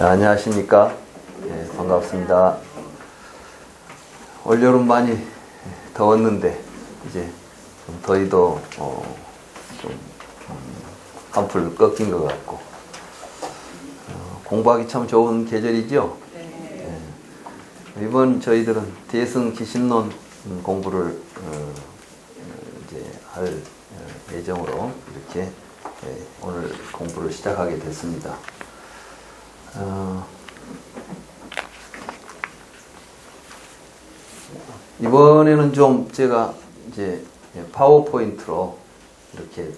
안녕하십니까. 반갑습니다. 올여름 많이 더웠는데 이제 좀 더위도 좀 한풀 꺾인 것 같고 공부하기 참 좋은 계절이죠. 이번 저희들은 대승 기신론 공부를 이제 할 예정으로 이렇게 오늘 공부를 시작하게 됐습니다. 이번에는 좀 제가 이제 파워포인트로 이렇게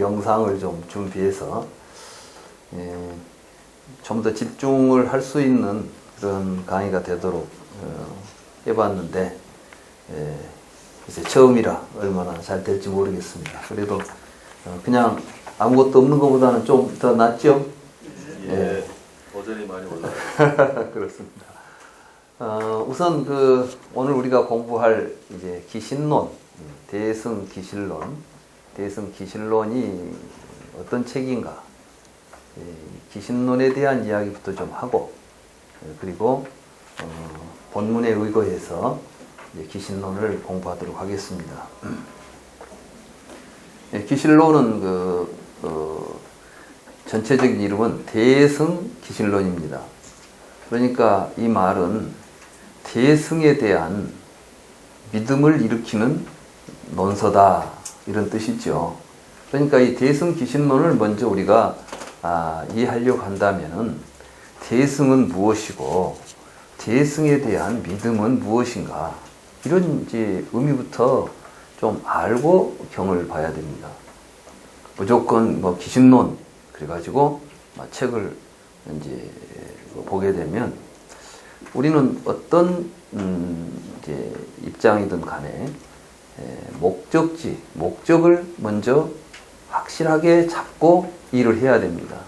영상을 좀 준비해서 좀 더 집중을 할 수 있는 그런 강의가 되도록 해봤는데 이제 처음이라 얼마나 잘 될지 모르겠습니다. 그래도 그냥 아무것도 없는 것보다는 좀 더 낫죠? 버전이 많이 올라요. 그렇습니다. 우선 오늘 우리가 공부할 이제 기신론, 대승 기신론이 어떤 책인가, 기신론에 대한 이야기부터 좀 하고, 그리고 본문에 의거해서 이제 기신론을 공부하도록 하겠습니다. 기신론은 전체적인 이름은 대승 기신론입니다. 그러니까 이 말은 대승에 대한 믿음을 일으키는 논서다, 이런 뜻이죠. 그러니까 이 대승 기신론을 먼저 우리가 이해하려고 한다면은 대승은 무엇이고 대승에 대한 믿음은 무엇인가, 이런 이제 의미부터 좀 알고 경을 봐야 됩니다. 무조건 기신론 그래가지고 책을 이제 보게 되면 우리는 어떤 이제 입장이든 간에 목적을 먼저 확실하게 잡고 일을 해야 됩니다.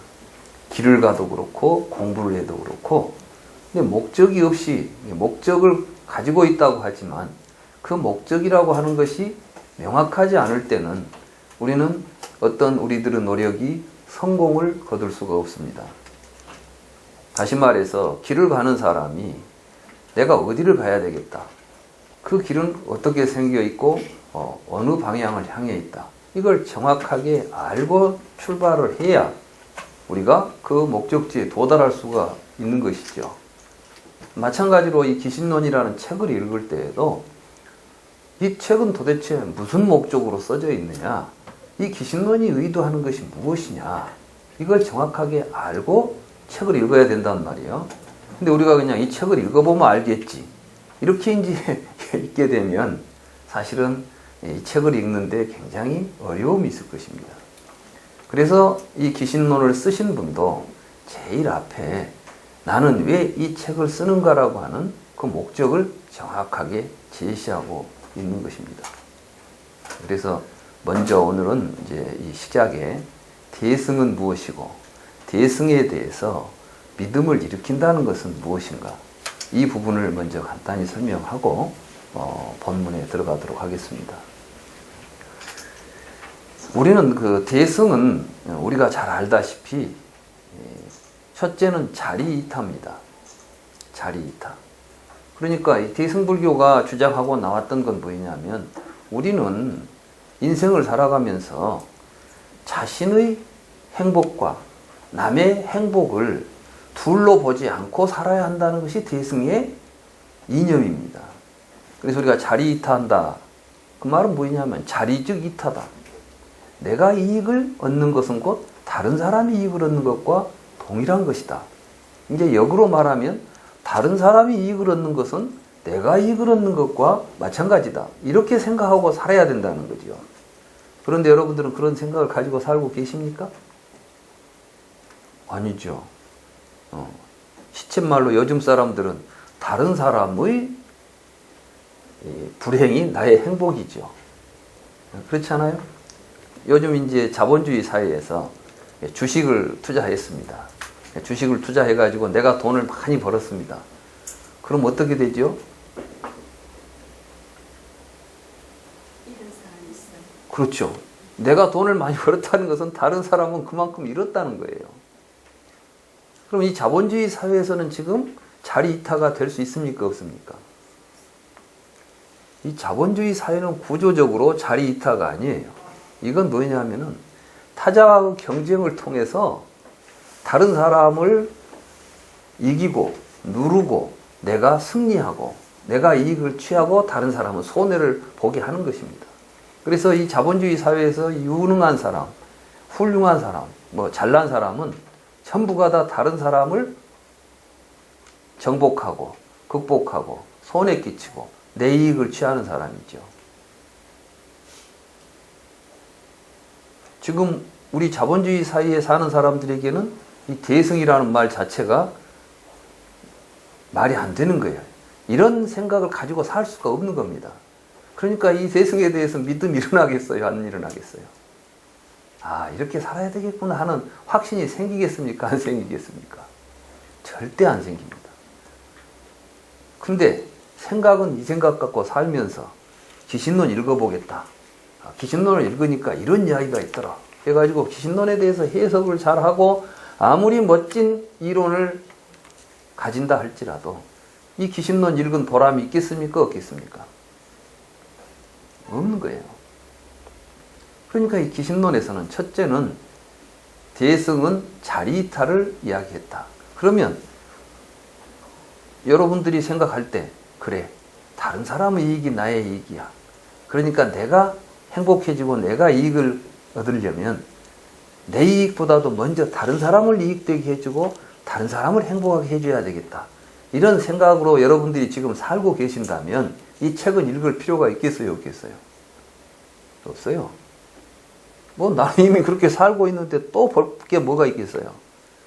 길을 가도 그렇고 공부를 해도 그렇고. 근데 목적이 없이, 목적을 가지고 있다고 하지만 그 목적이라고 하는 것이 명확하지 않을 때는 우리는 우리들의 노력이 성공을 거둘 수가 없습니다. 다시 말해서 길을 가는 사람이 내가 어디를 가야 되겠다, 그 길은 어떻게 생겨 있고 어느 방향을 향해 있다, 이걸 정확하게 알고 출발을 해야 우리가 그 목적지에 도달할 수가 있는 것이죠. 마찬가지로 이 기신론이라는 책을 읽을 때에도 이 책은 도대체 무슨 목적으로 써져 있느냐, 이 기신론이 의도하는 것이 무엇이냐, 이걸 정확하게 알고 책을 읽어야 된단 말이에요. 근데 우리가 그냥 이 책을 읽어보면 알겠지, 이렇게 이제 읽게 되면 사실은 이 책을 읽는데 굉장히 어려움이 있을 것입니다. 그래서 이 기신론을 쓰신 분도 제일 앞에 나는 왜 이 책을 쓰는가라고 하는 그 목적을 정확하게 제시하고 있는 것입니다. 그래서 먼저 오늘은 이제 이 시작에 대승은 무엇이고 대승에 대해서 믿음을 일으킨다는 것은 무엇인가, 이 부분을 먼저 간단히 설명하고 본문에 들어가도록 하겠습니다. 우리는 대승은 우리가 잘 알다시피 첫째는 자리이타입니다. 자리이타. 그러니까 이 대승불교가 주장하고 나왔던 건 뭐냐면 우리는 인생을 살아가면서 자신의 행복과 남의 행복을 둘로 보지 않고 살아야 한다는 것이 대승의 이념입니다. 그래서 우리가 자리이타한다, 그 말은 뭐냐면 자리즉 이타다. 내가 이익을 얻는 것은 곧 다른 사람이 이익을 얻는 것과 동일한 것이다. 이제 역으로 말하면 다른 사람이 이익을 얻는 것은 내가 이익을 얻는 것과 마찬가지다, 이렇게 생각하고 살아야 된다는 거죠. 그런데 여러분들은 그런 생각을 가지고 살고 계십니까? 아니죠. 시쳇말로 요즘 사람들은 다른 사람의 불행이 나의 행복이죠. 그렇지 않아요? 요즘 이제 자본주의 사회에서 주식을 투자했습니다. 주식을 투자해가지고 내가 돈을 많이 벌었습니다. 그럼 어떻게 되죠? 그렇죠. 내가 돈을 많이 벌었다는 것은 다른 사람은 그만큼 잃었다는 거예요. 그럼 이 자본주의 사회에서는 지금 자리 이타가 될 수 있습니까? 없습니까? 이 자본주의 사회는 구조적으로 자리 이타가 아니에요. 이건 뭐냐면은 타자와의 경쟁을 통해서 다른 사람을 이기고 누르고 내가 승리하고 내가 이익을 취하고 다른 사람은 손해를 보게 하는 것입니다. 그래서 이 자본주의 사회에서 유능한 사람, 훌륭한 사람, 뭐 잘난 사람은 전부가 다 다른 사람을 정복하고 극복하고 손해 끼치고 내 이익을 취하는 사람이죠. 지금 우리 자본주의 사회에 사는 사람들에게는 이 대승이라는 말 자체가 말이 안 되는 거예요. 이런 생각을 가지고 살 수가 없는 겁니다. 그러니까 이 대승에 대해서 믿음이 일어나겠어요? 안 일어나겠어요? 아, 이렇게 살아야 되겠구나 하는 확신이 생기겠습니까? 안 생기겠습니까? 절대 안 생깁니다. 근데 생각은 이 생각 갖고 살면서 기신론 읽어보겠다. 기신론을 읽으니까 이런 이야기가 있더라. 해가지고 기신론에 대해서 해석을 잘하고 아무리 멋진 이론을 가진다 할지라도 이 기신론 읽은 보람이 있겠습니까? 없겠습니까? 없는 거예요. 그러니까 이 기신론에서는 첫째는 대승은 자리이탈을 이야기했다. 그러면 여러분들이 생각할 때 그래, 다른 사람의 이익이 나의 이익이야. 그러니까 내가 행복해지고 내가 이익을 얻으려면 내 이익보다도 먼저 다른 사람을 이익되게 해주고 다른 사람을 행복하게 해줘야 되겠다. 이런 생각으로 여러분들이 지금 살고 계신다면 이 책은 읽을 필요가 있겠어요? 없겠어요? 없어요. 뭐 나는 이미 그렇게 살고 있는데 또 볼 게 뭐가 있겠어요?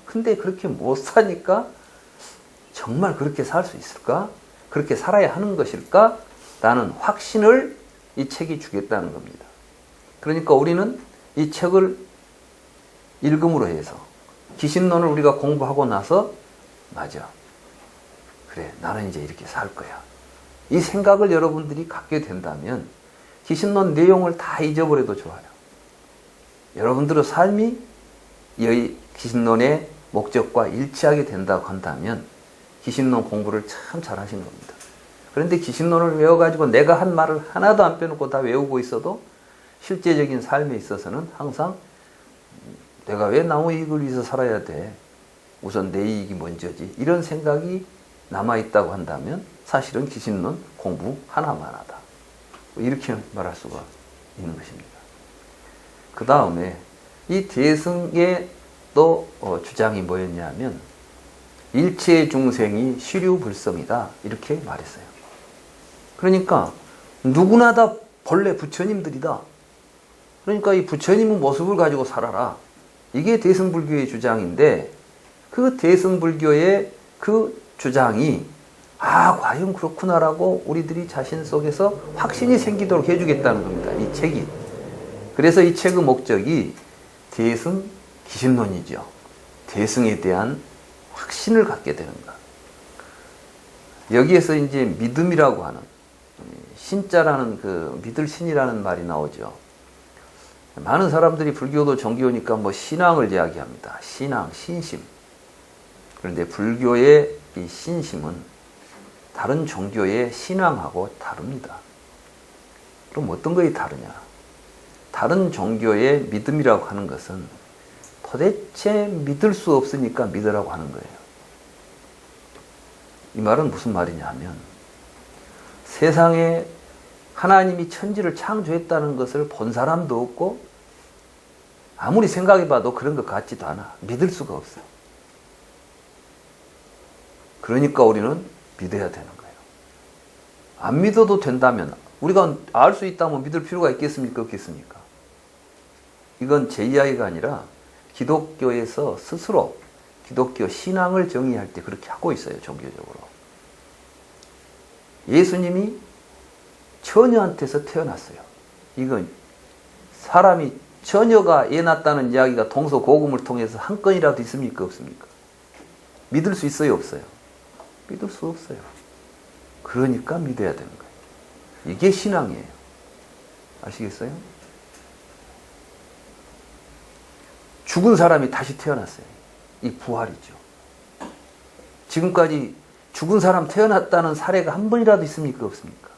근데 그렇게 못 사니까 정말 그렇게 살 수 있을까? 그렇게 살아야 하는 것일까? 라는 확신을 이 책이 주겠다는 겁니다. 그러니까 우리는 이 책을 읽음으로 해서 기신론을 우리가 공부하고 나서 맞아. 그래, 나는 이제 이렇게 살 거야. 이 생각을 여러분들이 갖게 된다면 기신론 내용을 다 잊어버려도 좋아요. 여러분들의 삶이 이 기신론의 목적과 일치하게 된다고 한다면 기신론 공부를 참 잘하신 겁니다. 그런데 기신론을 외워가지고 내가 한 말을 하나도 안 빼놓고 다 외우고 있어도 실제적인 삶에 있어서는 항상 내가 왜 남의 이익을 위해서 살아야 돼? 우선 내 이익이 먼저지. 이런 생각이 남아있다고 한다면 사실은 기신론 공부 하나만 하다. 이렇게 말할 수가 있는 것입니다. 그 다음에 이 대승의 또 주장이 뭐였냐면 일체 중생이 시류불성이다. 이렇게 말했어요. 그러니까 누구나 다 본래 부처님들이다. 그러니까 이 부처님의 모습을 가지고 살아라. 이게 대승불교의 주장인데 그 대승불교의 그 주장이 과연 그렇구나라고 우리들이 자신 속에서 확신이 생기도록 해주겠다는 겁니다. 이 책이. 그래서 이 책의 목적이 대승 기신론이죠. 대승에 대한 확신을 갖게 되는 것. 여기에서 이제 믿음이라고 하는 신자라는 그 믿을 신이라는 말이 나오죠. 많은 사람들이 불교도 종교니까 뭐 신앙을 이야기합니다. 신앙, 신심. 그런데 불교의 이 신심은 다른 종교의 신앙하고 다릅니다. 그럼 어떤 것이 다르냐? 다른 종교의 믿음이라고 하는 것은 도대체 믿을 수 없으니까 믿으라고 하는 거예요. 이 말은 무슨 말이냐 하면 세상에 하나님이 천지를 창조했다는 것을 본 사람도 없고 아무리 생각해봐도 그런 것 같지도 않아. 믿을 수가 없어요. 그러니까 우리는 믿어야 되는 거예요. 안 믿어도 된다면 우리가 알 수 있다면 믿을 필요가 있겠습니까? 없겠습니까? 이건 제 이야기가 아니라 기독교에서 스스로 기독교 신앙을 정의할 때 그렇게 하고 있어요. 종교적으로. 예수님이 처녀한테서 태어났어요. 이건 사람이 처녀가 애 낳았다는 이야기가 동서고금을 통해서 한 건이라도 있습니까? 없습니까? 믿을 수 있어요? 없어요? 믿을 수 없어요. 그러니까 믿어야 되는 거예요. 이게 신앙이에요. 아시겠어요? 죽은 사람이 다시 태어났어요. 이 부활이죠. 지금까지 죽은 사람 태어났다는 사례가 한 번이라도 있습니까? 없습니까?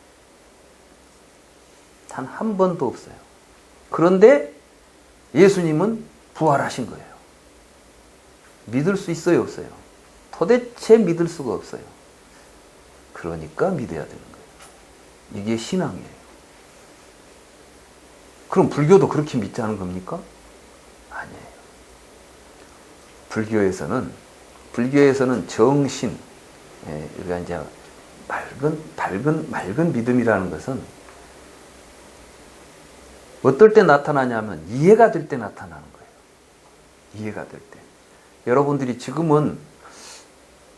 단 한 번도 없어요. 그런데 예수님은 부활하신 거예요. 믿을 수 있어요, 없어요? 도대체 믿을 수가 없어요. 그러니까 믿어야 되는 거예요. 이게 신앙이에요. 그럼 불교도 그렇게 믿자는 겁니까? 아니에요. 불교에서는 정신, 우리가 이제 맑은 믿음이라는 것은 어떨 때 나타나냐면 이해가 될 때 나타나는 거예요. 이해가 될 때. 여러분들이 지금은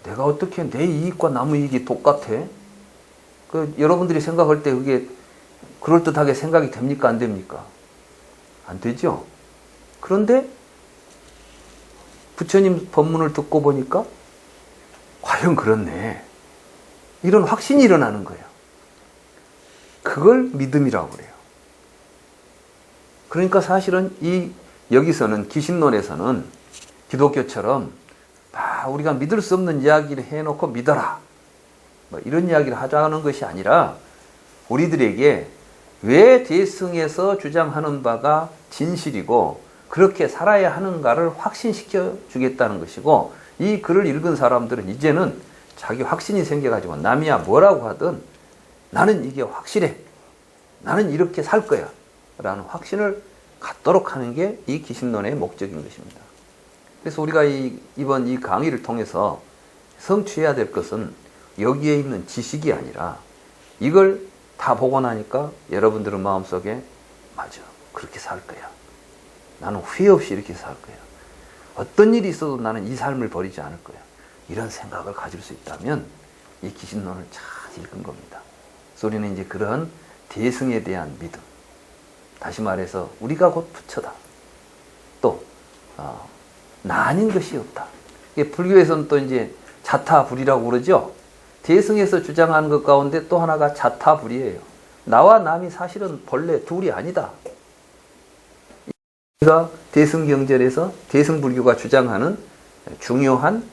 내가 어떻게 내 이익과 남의 이익이 똑같아? 여러분들이 생각할 때 그게 그럴듯하게 생각이 됩니까? 안 됩니까? 안 되죠? 그런데 부처님 법문을 듣고 보니까 과연 그렇네. 이런 확신이 일어나는 거예요. 그걸 믿음이라고 그래요. 그러니까 사실은 여기서는 기신론에서는 기독교처럼 우리가 믿을 수 없는 이야기를 해놓고 믿어라. 이런 이야기를 하자는 것이 아니라 우리들에게 왜 대승에서 주장하는 바가 진실이고 그렇게 살아야 하는가를 확신시켜 주겠다는 것이고, 이 글을 읽은 사람들은 이제는 자기 확신이 생겨가지고 남이야 뭐라고 하든 나는 이게 확실해. 나는 이렇게 살 거야. 라는 확신을 갖도록 하는 게 이 기신론의 목적인 것입니다. 그래서 우리가 이번 이 강의를 통해서 성취해야 될 것은 여기에 있는 지식이 아니라 이걸 다 보고 나니까 여러분들은 마음속에 맞아, 그렇게 살 거야. 나는 후회 없이 이렇게 살 거야. 어떤 일이 있어도 나는 이 삶을 버리지 않을 거야. 이런 생각을 가질 수 있다면 이 기신론을 잘 읽은 겁니다. 그래서 우리는 이제 그런 대승에 대한 믿음, 다시 말해서 우리가 곧 부처다. 또 나 아닌 것이 없다. 불교에서는 또 이제 자타불이라고 그러죠. 대승에서 주장하는 것 가운데 또 하나가 자타불이에요. 나와 남이 사실은 본래 둘이 아니다. 이가 대승경전에서 대승불교가 주장하는 중요한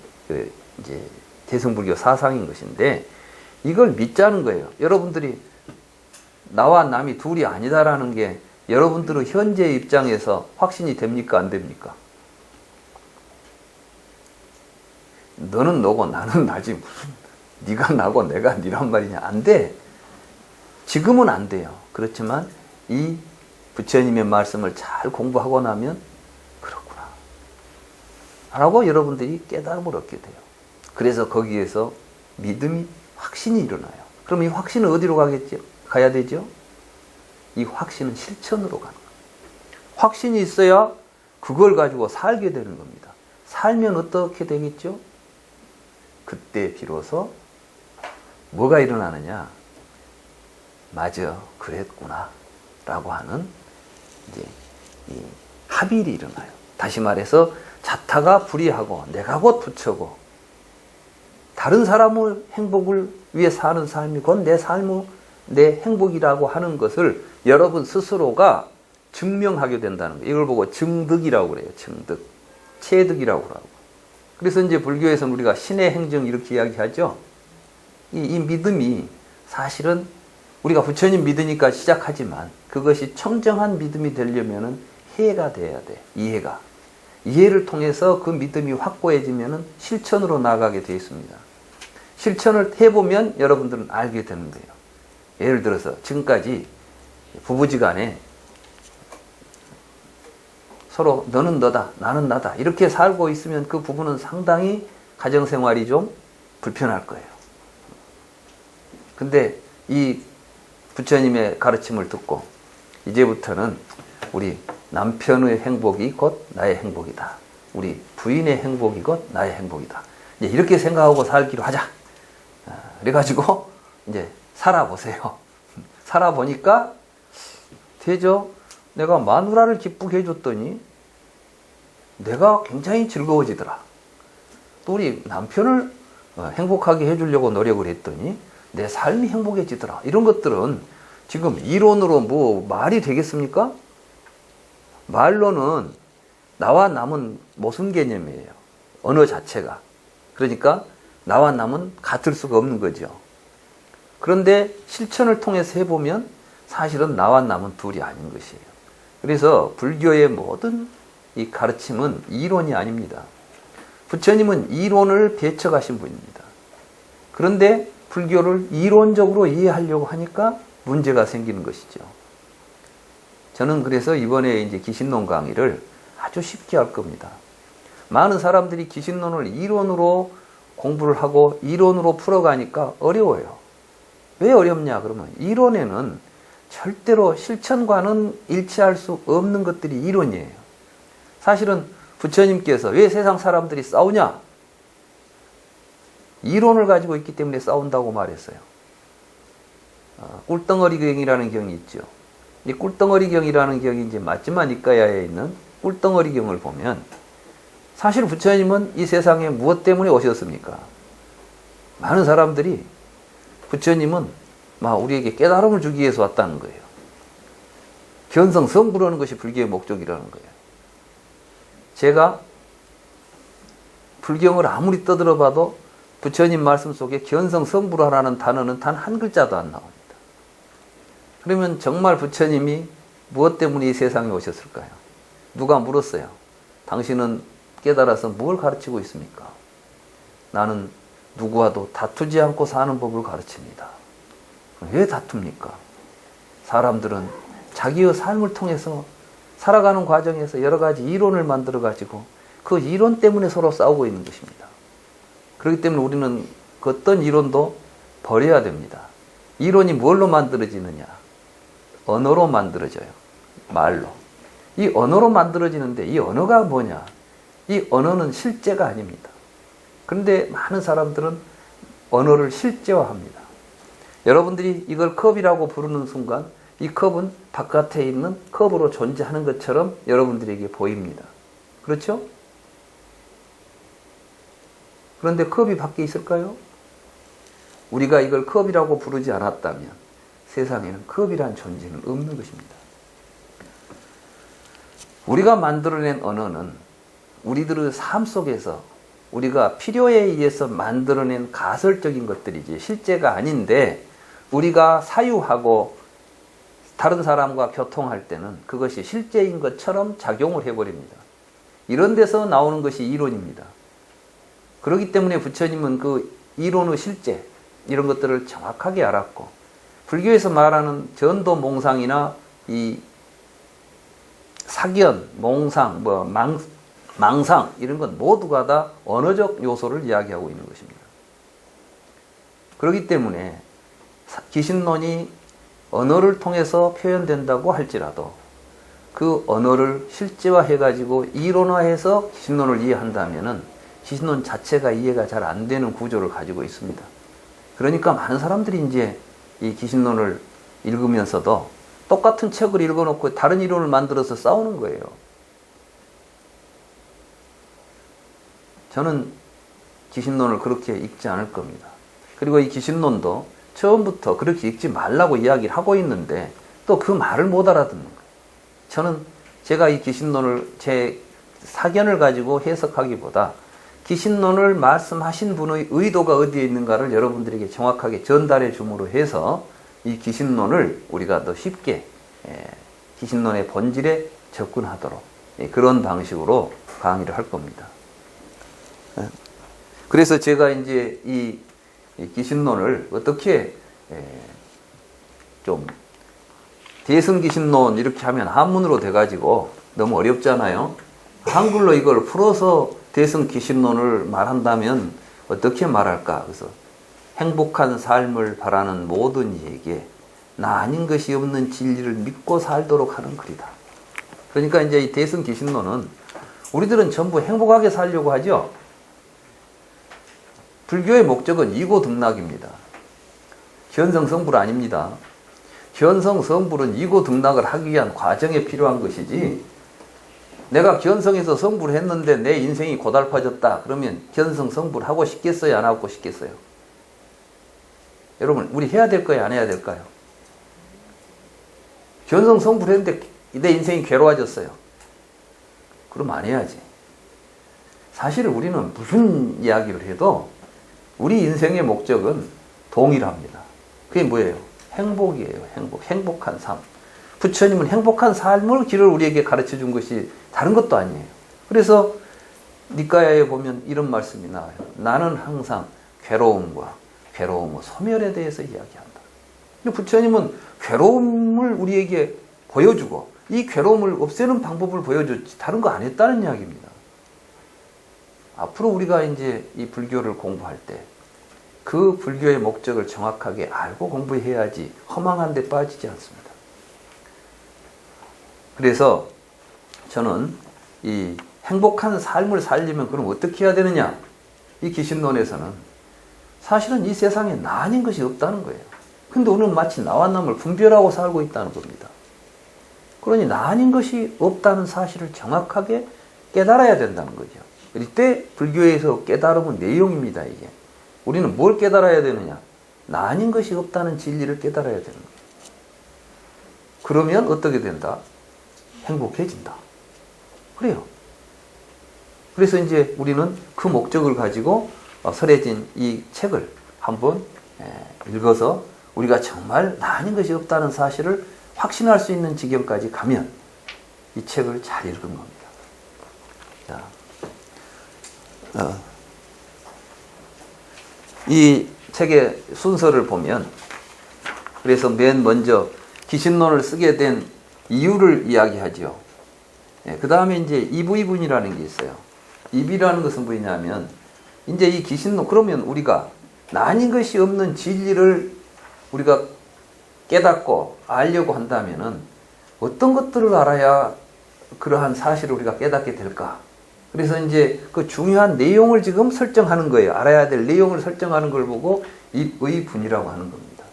이제 대승불교 사상인 것인데, 이걸 믿자는 거예요. 여러분들이 나와 남이 둘이 아니다라는 게 여러분들은 현재 입장에서 확신이 됩니까? 안 됩니까? 너는 너고 나는 나지 무슨 네가 나고 내가 니란 말이냐. 안 돼. 지금은 안 돼요. 그렇지만 이 부처님의 말씀을 잘 공부하고 나면 그렇구나 라고 여러분들이 깨달음을 얻게 돼요. 그래서 거기에서 믿음이, 확신이 일어나요. 그럼 이 확신은 어디로 가야 되죠? 이 확신은 실천으로 가는 거예요. 확신이 있어야 그걸 가지고 살게 되는 겁니다. 살면 어떻게 되겠죠? 그때 비로소 뭐가 일어나느냐? 맞아, 그랬구나 라고 하는 이제 이 합일이 일어나요. 다시 말해서 자타가 불이하고 내가 곧 부처고 다른 사람의 행복을 위해 사는 삶이 곧 내 삶의 내 행복이라고 하는 것을 여러분 스스로가 증명하게 된다는 거예요. 이걸 보고 증득이라고 그래요. 증득. 체득이라고 하고. 그래서 이제 불교에서는 우리가 신의 행정 이렇게 이야기하죠. 이 믿음이 사실은 우리가 부처님 믿으니까 시작하지만 그것이 청정한 믿음이 되려면은 해가 돼야 돼. 이해가. 이해를 통해서 그 믿음이 확고해지면은 실천으로 나아가게 되어 있습니다. 실천을 해보면 여러분들은 알게 되는 거예요. 예를 들어서 지금까지 부부지간에 서로 너는 너다, 나는 나다 이렇게 살고 있으면 그 부부는 상당히 가정생활이 좀 불편할 거예요. 근데 이 부처님의 가르침을 듣고 이제부터는 우리 남편의 행복이 곧 나의 행복이다. 우리 부인의 행복이 곧 나의 행복이다. 이제 이렇게 생각하고 살기로 하자. 그래가지고 이제 살아보세요. 살아보니까 되죠. 내가 마누라를 기쁘게 해줬더니 내가 굉장히 즐거워지더라. 또 우리 남편을 행복하게 해주려고 노력을 했더니 내 삶이 행복해지더라. 이런 것들은 지금 이론으로 뭐 말이 되겠습니까? 말로는 나와 남은 모순 개념이에요. 언어 자체가. 그러니까 나와 남은 같을 수가 없는 거죠. 그런데 실천을 통해서 해보면 사실은 나와 남은 둘이 아닌 것이에요. 그래서 불교의 모든 이 가르침은 이론이 아닙니다. 부처님은 이론을 배척하신 분입니다. 그런데 불교를 이론적으로 이해하려고 하니까 문제가 생기는 것이죠. 저는 그래서 이번에 이제 기신론 강의를 아주 쉽게 할 겁니다. 많은 사람들이 기신론을 이론으로 공부를 하고 이론으로 풀어가니까 어려워요. 왜 어렵냐 그러면 이론에는 절대로 실천과는 일치할 수 없는 것들이 이론이에요. 사실은 부처님께서 왜 세상 사람들이 싸우냐? 이론을 가지고 있기 때문에 싸운다고 말했어요. 꿀덩어리 경이라는 경이 있죠. 이 꿀덩어리 경이라는 경이 이제 마지막 니까야에 있는 꿀덩어리 경을 보면 사실 부처님은 이 세상에 무엇 때문에 오셨습니까? 많은 사람들이 부처님은 막 우리에게 깨달음을 주기 위해서 왔다는 거예요. 견성성불하는 것이 불교의 목적이라는 거예요. 제가 불경을 아무리 떠들어봐도 부처님 말씀 속에 견성성불하라는 단어는 단 한 글자도 안 나옵니다. 그러면 정말 부처님이 무엇 때문에 이 세상에 오셨을까요? 누가 물었어요. 당신은 깨달아서 뭘 가르치고 있습니까? 나는 누구와도 다투지 않고 사는 법을 가르칩니다. 왜 다툽니까? 사람들은 자기의 삶을 통해서 살아가는 과정에서 여러 가지 이론을 만들어 가지고 그 이론 때문에 서로 싸우고 있는 것입니다. 그렇기 때문에 우리는 그 어떤 이론도 버려야 됩니다. 이론이 뭘로 만들어지느냐? 언어로 만들어져요. 말로. 이 언어로 만들어지는데 이 언어가 뭐냐? 이 언어는 실제가 아닙니다. 그런데 많은 사람들은 언어를 실제화합니다. 여러분들이 이걸 컵이라고 부르는 순간 이 컵은 바깥에 있는 컵으로 존재하는 것처럼 여러분들에게 보입니다. 그렇죠? 그런데 컵이 밖에 있을까요? 우리가 이걸 컵이라고 부르지 않았다면 세상에는 컵이란 존재는 없는 것입니다. 우리가 만들어낸 언어는 우리들의 삶 속에서 우리가 필요에 의해서 만들어낸 가설적인 것들이지 실제가 아닌데 우리가 사유하고 다른 사람과 교통할 때는 그것이 실제인 것처럼 작용을 해버립니다. 이런 데서 나오는 것이 이론입니다. 그렇기 때문에 부처님은 그 이론의 실제 이런 것들을 정확하게 알았고 불교에서 말하는 전도 몽상이나 이 사견, 몽상, 망상 이런 건 모두가 다 언어적 요소를 이야기하고 있는 것입니다. 그렇기 때문에 기신론이 언어를 통해서 표현된다고 할지라도 그 언어를 실제화해가지고 이론화해서 기신론을 이해한다면은 기신론 자체가 이해가 잘 안 되는 구조를 가지고 있습니다. 그러니까 많은 사람들이 이제 이 기신론을 읽으면서도 똑같은 책을 읽어놓고 다른 이론을 만들어서 싸우는 거예요. 저는 기신론을 그렇게 읽지 않을 겁니다. 그리고 이 기신론도 처음부터 그렇게 읽지 말라고 이야기를 하고 있는데 또 그 말을 못 알아듣는 거예요. 저는 제가 이 기신론을 제 사견을 가지고 해석하기보다 기신론을 말씀하신 분의 의도가 어디에 있는가를 여러분들에게 정확하게 전달해 줌으로 해서 이 기신론을 우리가 더 쉽게 기신론의 본질에 접근하도록 그런 방식으로 강의를 할 겁니다. 그래서 제가 이제 이 기신론을 어떻게 좀 대승기신론 이렇게 하면 한문으로 돼가지고 너무 어렵잖아요. 한글로 이걸 풀어서 대승기신론을 말한다면 어떻게 말할까? 그래서 행복한 삶을 바라는 모든 이에게 나 아닌 것이 없는 진리를 믿고 살도록 하는 글이다. 그러니까 이제 이 대승기신론은 우리들은 전부 행복하게 살려고 하죠. 불교의 목적은 이고등락입니다. 견성성불 아닙니다. 견성성불은 이고등락을 하기 위한 과정에 필요한 것이지 내가 견성해서 성불을 했는데 내 인생이 고달파졌다. 그러면 견성성불 하고 싶겠어요? 안 하고 싶겠어요? 여러분 우리 해야 될 거예요? 안 해야 될까요? 견성성불 했는데 내 인생이 괴로워졌어요. 그럼 안 해야지. 사실 우리는 무슨 이야기를 해도 우리 인생의 목적은 동일합니다. 그게 뭐예요? 행복이에요. 행복한 삶. 부처님은 행복한 삶을 길을 우리에게 가르쳐 준 것이 다른 것도 아니에요. 그래서 니까야에 보면 이런 말씀이 나와요. 나는 항상 괴로움과 소멸에 대해서 이야기한다. 부처님은 괴로움을 우리에게 보여주고 이 괴로움을 없애는 방법을 보여줬지 다른 거 안 했다는 이야기입니다. 앞으로 우리가 이제 이 불교를 공부할 때 그 불교의 목적을 정확하게 알고 공부해야지 허망한 데 빠지지 않습니다. 그래서 저는 이 행복한 삶을 살려면 그럼 어떻게 해야 되느냐? 이 기신론에서는 사실은 이 세상에 나 아닌 것이 없다는 거예요. 근데 우리는 마치 나와 남을 분별하고 살고 있다는 겁니다. 그러니 나 아닌 것이 없다는 사실을 정확하게 깨달아야 된다는 거죠. 이때 불교에서 깨달음은 내용입니다. 이게. 우리는 뭘 깨달아야 되느냐? 나 아닌 것이 없다는 진리를 깨달아야 되는 거예요. 그러면 어떻게 된다? 행복해진다. 그래요. 그래서 이제 우리는 그 목적을 가지고 설해진 이 책을 한번 읽어서 우리가 정말 나 아닌 것이 없다는 사실을 확신할 수 있는 지경까지 가면 이 책을 잘 읽은 겁니다. 자, 이 책의 순서를 보면 그래서 맨 먼저 기신론을 쓰게 된 이유를 이야기하죠. 그 다음에 이제 이부이분이라는 게 있어요. 이비라는 것은 뭐냐면 이제 이 기신론 그러면 우리가 나 아닌 것이 없는 진리를 우리가 깨닫고 알려고 한다면은 어떤 것들을 알아야 그러한 사실을 우리가 깨닫게 될까? 그래서 이제 그 중요한 내용을 지금 설정하는 거예요. 알아야 될 내용을 설정하는 걸 보고 입의분이라고 하는 겁니다.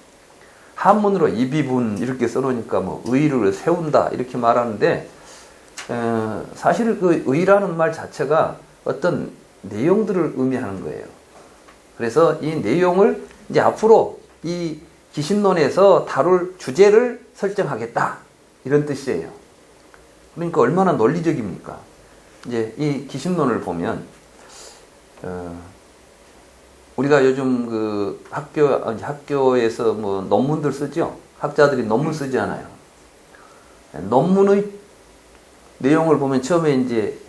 한문으로 입의분 이렇게 써놓으니까 뭐 의를 세운다 이렇게 말하는데 사실 그 의라는 말 자체가 어떤 내용들을 의미하는 거예요. 그래서 이 내용을 이제 앞으로 이 기신론에서 다룰 주제를 설정하겠다 이런 뜻이에요. 그러니까 얼마나 논리적입니까? 이제 이 기신론을 보면 우리가 요즘 그 학교에서 뭐 논문들 쓰죠. 학자들이 논문 쓰지 않아요. 논문의 내용을 보면 처음에 이제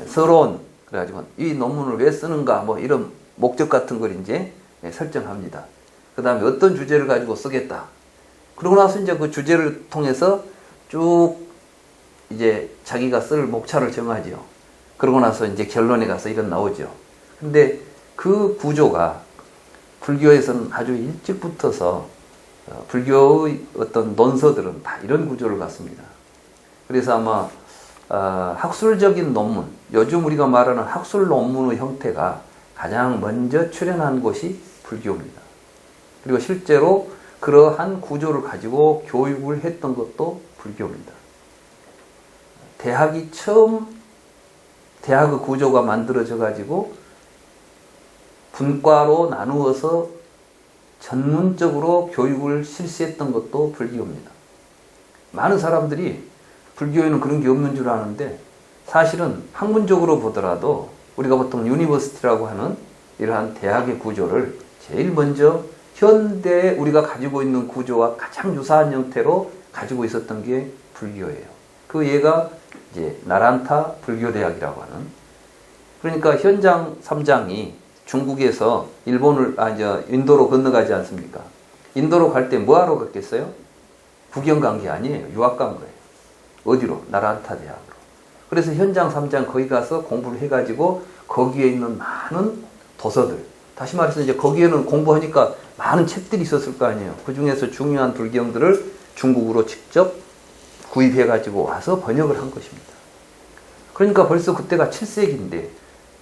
서론 그래가지고 이 논문을 왜 쓰는가 뭐 이런 목적 같은 걸 이제 설정합니다. 그 다음에 어떤 주제를 가지고 쓰겠다. 그러고 나서 이제 그 주제를 통해서 쭉 이제 자기가 쓸 목차를 정하죠. 그러고 나서 이제 결론에 가서 이런 나오죠. 근데 그 구조가 불교에서는 아주 일찍 붙어서 불교의 어떤 논서들은 다 이런 구조를 갖습니다. 그래서 아마 학술적인 논문, 요즘 우리가 말하는 학술 논문의 형태가 가장 먼저 출현한 곳이 불교입니다. 그리고 실제로 그러한 구조를 가지고 교육을 했던 것도 불교입니다. 대학이 처음 대학의 구조가 만들어져 가지고 분과로 나누어서 전문적으로 교육을 실시했던 것도 불교입니다. 많은 사람들이 불교에는 그런 게 없는 줄 아는데 사실은 학문적으로 보더라도 우리가 보통 유니버시티라고 하는 이러한 대학의 구조를 제일 먼저 현대에 우리가 가지고 있는 구조와 가장 유사한 형태로 가지고 있었던 게 불교예요. 그 예가 이제 나란타 불교대학이라고 하는. 그러니까 현장 3장이 중국에서 인도로 건너가지 않습니까? 인도로 갈 때 뭐하러 갔겠어요? 구경 간 게 아니에요. 유학 간 거예요. 어디로? 나란타 대학으로. 그래서 현장 3장 거기 가서 공부를 해가지고 거기에 있는 많은 도서들. 다시 말해서 이제 거기에는 공부하니까 많은 책들이 있었을 거 아니에요. 그 중에서 중요한 불경들을 중국으로 직접 구입해가지고 와서 번역을 한 것입니다. 그러니까 벌써 그때가 7세기인데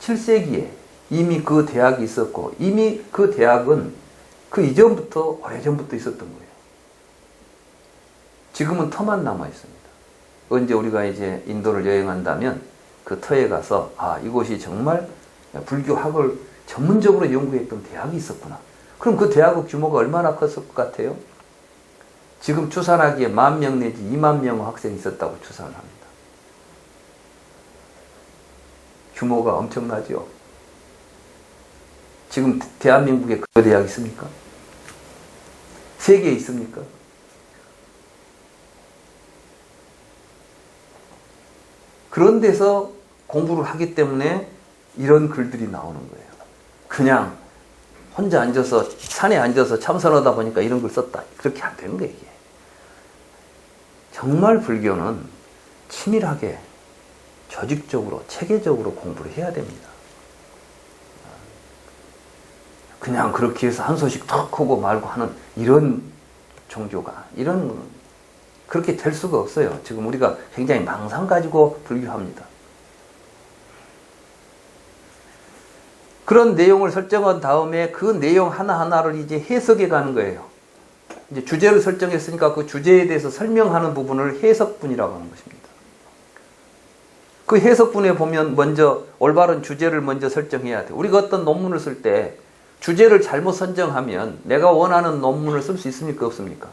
7세기에 이미 그 대학이 있었고 이미 그 대학은 그 이전부터 오래전부터 있었던 거예요. 지금은 터만 남아 있습니다. 언제 우리가 이제 인도를 여행한다면 그 터에 가서 이곳이 정말 불교학을 전문적으로 연구했던 대학이 있었구나. 그럼 그 대학의 규모가 얼마나 컸을 것 같아요? 지금 추산하기에 10,000명 내지 20,000명 학생이 있었다고 추산을 합니다. 규모가 엄청나죠. 지금 대한민국에 그 대학 있습니까? 세계에 있습니까? 그런 데서 공부를 하기 때문에 이런 글들이 나오는 거예요. 그냥 혼자 앉아서 산에 앉아서 참선하다 보니까 이런 걸 썼다. 그렇게 안 되는 거예요, 이게. 정말 불교는 치밀하게 조직적으로 체계적으로 공부를 해야 됩니다. 그냥 그렇게 해서 한 소식 턱 하고 말고 하는 이런 종교가 그렇게 될 수가 없어요. 지금 우리가 굉장히 망상 가지고 불교합니다. 그런 내용을 설정한 다음에 그 내용 하나하나를 이제 해석해 가는 거예요. 이제 주제를 설정했으니까 그 주제에 대해서 설명하는 부분을 해석분이라고 하는 것입니다. 그 해석분에 보면 먼저 올바른 주제를 먼저 설정해야 돼요. 우리가 어떤 논문을 쓸 때 주제를 잘못 선정하면 내가 원하는 논문을 쓸 수 있습니까? 없습니까?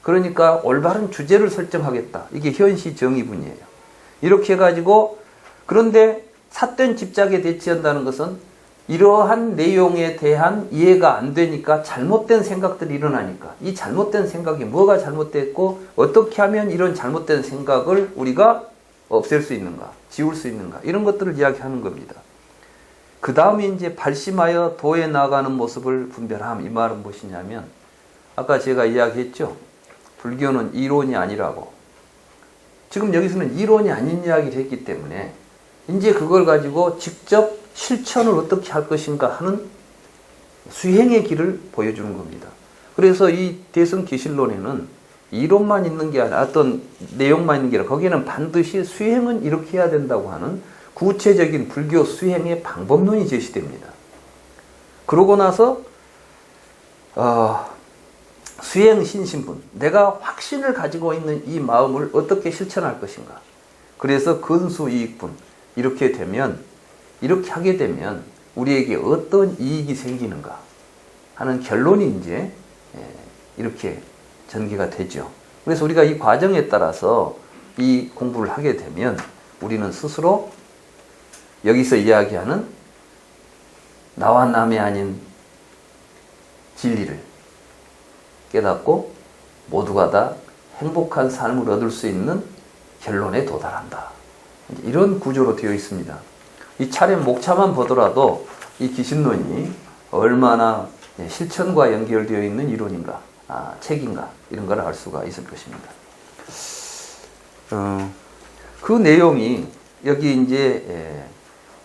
그러니까 올바른 주제를 설정하겠다. 이게 현시 정의분이에요. 이렇게 해가지고 그런데 삿된 집작에 대치한다는 것은 이러한 내용에 대한 이해가 안 되니까 잘못된 생각들이 일어나니까 이 잘못된 생각이 뭐가 잘못됐고 어떻게 하면 이런 잘못된 생각을 우리가 없앨 수 있는가, 지울 수 있는가 이런 것들을 이야기하는 겁니다. 그 다음에 이제 발심하여 도에 나가는 모습을 분별함. 이 말은 무엇이냐면 아까 제가 이야기했죠. 불교는 이론이 아니라고. 지금 여기서는 이론이 아닌 이야기를 했기 때문에 이제 그걸 가지고 직접 실천을 어떻게 할 것인가 하는 수행의 길을 보여주는 겁니다. 그래서 이 대승기실론에는 이론만 있는 게 아니라 어떤 내용만 있는 게 아니라 거기에는 반드시 수행은 이렇게 해야 된다고 하는 구체적인 불교 수행의 방법론이 제시됩니다. 그러고 나서 수행 신신분, 내가 확신을 가지고 있는 이 마음을 어떻게 실천할 것인가. 그래서 근수이익분, 이렇게 하게 되면 우리에게 어떤 이익이 생기는가 하는 결론이 이제 이렇게 전개가 되죠. 그래서 우리가 이 과정에 따라서 이 공부를 하게 되면 우리는 스스로 여기서 이야기하는 나와 남이 아닌 진리를 깨닫고 모두가 다 행복한 삶을 얻을 수 있는 결론에 도달한다. 이런 구조로 되어 있습니다. 이 차례 목차만 보더라도 이 기신론이 얼마나 실천과 연결되어 있는 이론인가, 책인가 이런 걸 알 수가 있을 것입니다. 그 내용이 여기 이제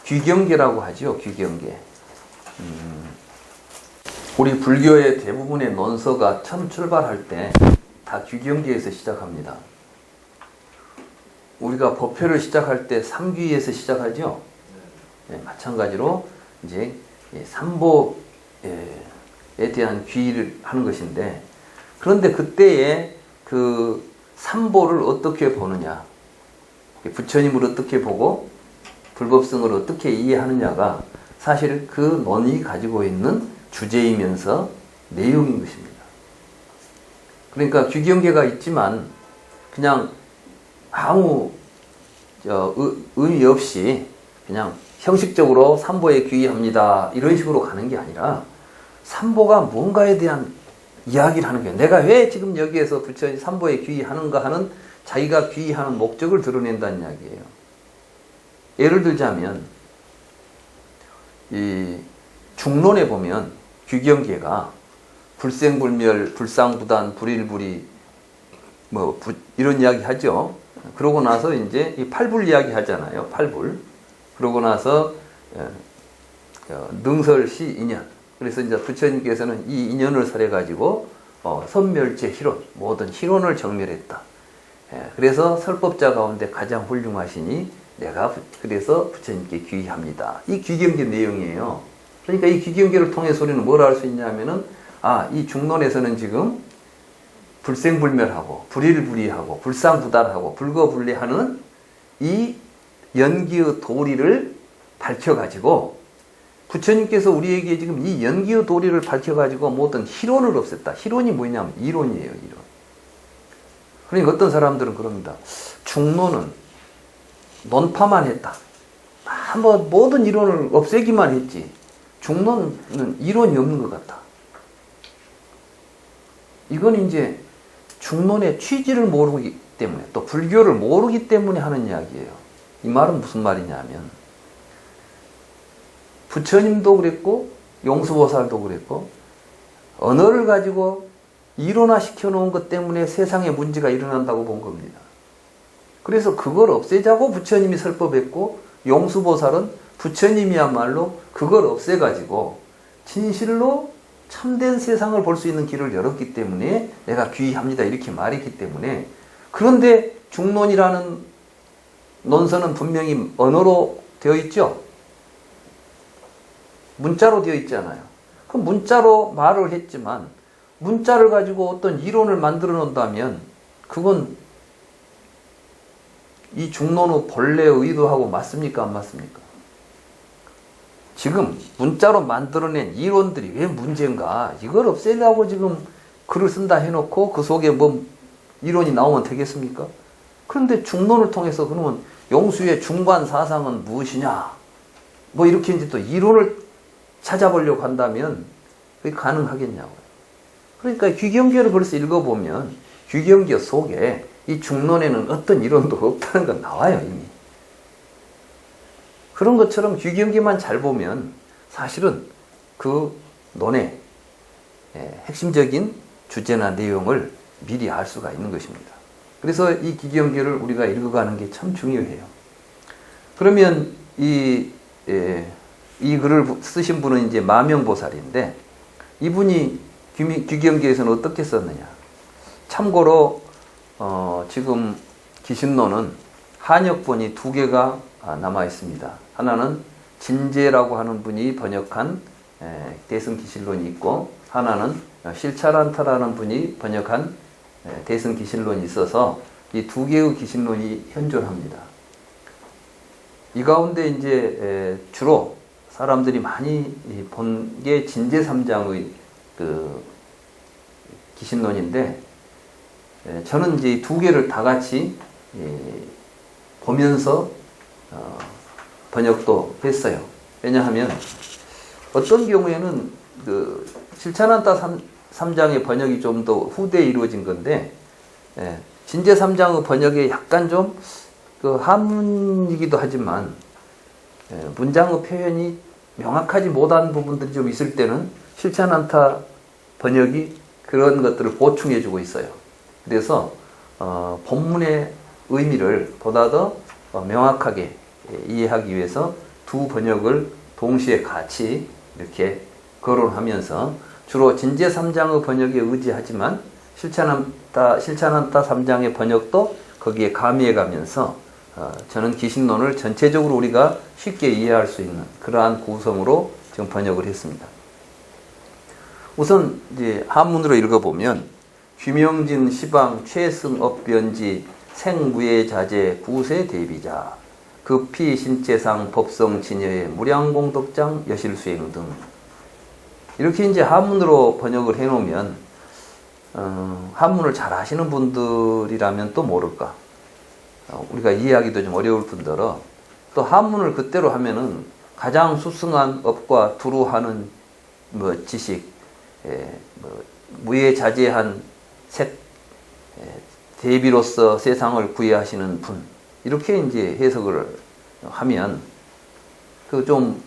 귀경계라고 하죠. 귀경계. 우리 불교의 대부분의 논서가 처음 출발할 때 다 귀경계에서 시작합니다. 우리가 법회를 시작할 때 삼귀에서 시작하죠. 마찬가지로 이제 삼보에 대한 귀의를 하는 것인데, 그런데 그때에 그 삼보를 어떻게 보느냐, 부처님을 어떻게 보고 불법성을 어떻게 이해하느냐가 사실 그 논이 가지고 있는 주제이면서 내용인 것입니다. 그러니까 귀경계가 있지만 그냥 아무 의미 없이 그냥 형식적으로 삼보에 귀의합니다 이런 식으로 가는 게 아니라 삼보가 뭔가에 대한 이야기를 하는 거예요. 내가 왜 지금 여기에서 부처님 삼보에 귀의하는가 하는 자기가 귀의하는 목적을 드러낸다는 이야기예요. 예를 들자면 이 중론에 보면 귀경계가 불생불멸, 불상부단, 불일불이 이런 이야기 하죠. 그러고 나서 이제 이 팔불 이야기 하잖아요. 팔불. 그러고 나서 능설시 인연. 그래서 이제 부처님께서는 이 인연을 설해 가지고 선멸제 희론, 모든 희론을 정멸했다. 그래서 설법자 가운데 가장 훌륭하시니 내가 그래서 부처님께 귀의합니다. 이 귀경계 내용이에요. 그러니까 이 귀경계를 통해서 우리는 뭘 알 수 있냐면은 이 중론에서는 지금 불생불멸하고 불일불이하고 불상부단하고 불거불례하는 이 연기의 도리를 밝혀가지고 부처님께서 우리에게 지금 이 연기의 도리를 밝혀가지고 모든 희론을 없앴다. 희론이 뭐냐면 이론이에요. 이론. 그러니까 어떤 사람들은 그럽니다. 중론은 논파만 했다. 모든 이론을 없애기만 했지. 중론은 이론이 없는 것 같다. 이건 이제 중론의 취지를 모르기 때문에, 또 불교를 모르기 때문에 하는 이야기예요. 이 말은 무슨 말이냐면, 부처님도 그랬고 용수보살도 그랬고 언어를 가지고 이론화 시켜놓은 것 때문에 세상에 문제가 일어난다고 본 겁니다. 그래서 그걸 없애자고 부처님이 설법했고, 용수보살은 부처님이야말로 그걸 없애가지고 진실로 참된 세상을 볼 수 있는 길을 열었기 때문에 내가 귀의합니다 이렇게 말했기 때문에. 그런데 중론이라는 논서는 분명히 언어로 되어 있죠. 문자로 되어 있잖아요. 그 문자로 말을 했지만 문자를 가지고 어떤 이론을 만들어 놓는다면 그건 이 중론의 본래의 의도하고 맞습니까? 안 맞습니까? 지금 문자로 만들어낸 이론들이 왜 문제인가? 이걸 없애려고 지금 글을 쓴다 해놓고 그 속에 뭐 이론이 나오면 되겠습니까? 그런데 중론을 통해서 그러면 용수의 중관 사상은 무엇이냐? 뭐 이렇게 이제 또 이론을 찾아보려고 한다면 그게 가능하겠냐고요. 그러니까 귀경계를 벌써 읽어보면 귀경계 속에 이 중론에는 어떤 이론도 없다는 건 나와요, 이미. 그런 것처럼 귀경계만 잘 보면 사실은 그 논의 핵심적인 주제나 내용을 미리 알 수가 있는 것입니다. 그래서 이 귀경계를 우리가 읽어가는 게 참 중요해요. 그러면 이 글을 쓰신 분은 이제 마명보살인데, 이분이 귀경계에서는 어떻게 썼느냐. 참고로 지금 기신론은 한역본이 2개가 남아 있습니다. 하나는 진제라고 하는 분이 번역한 대승기실론이 있고, 하나는 실차란타라는 분이 번역한 대승기실론이 있어서 이 2개의 기신론이 현존합니다. 이 가운데 이제 주로 사람들이 많이 본 게 진제 3장의 그 기신론인데, 저는 이제 2개를 다 같이 보면서 번역도 했어요. 왜냐하면 어떤 경우에는 그 실차란타 3장의 번역이 좀 더 후대에 이루어진 건데, 진제 3장의 번역에 약간 좀 그 한문이기도 하지만 문장의 표현이 명확하지 못한 부분들이 좀 있을 때는 실차란타 번역이 그런 것들을 보충해 주고 있어요. 그래서 본문의 의미를 보다 더 명확하게 이해하기 위해서 2 번역을 동시에 같이 이렇게 거론하면서 주로 진제 3장의 번역에 의지하지만 실차란타 3장의 번역도 거기에 가미해 가면서 저는 기신론을 전체적으로 우리가 쉽게 이해할 수 있는 그러한 구성으로 지금 번역을 했습니다. 우선 이제 한문으로 읽어보면, 귀명진 시방 최승업변지 생무예자재 구세 대비자 급히 신체상 법성 진여의 무량공덕장 여실수행 등, 이렇게 이제 한문으로 번역을 해놓으면 한문을 잘 아시는 분들이라면 또 모를까, 우리가 이해하기도 좀 어려울 뿐더러 또 한문을 그대로 하면은 가장 수승한 업과 두루하는 뭐 지식, 무예자재한 대비로서 세상을 구애하시는 분, 이렇게 이제 해석을 하면 그 좀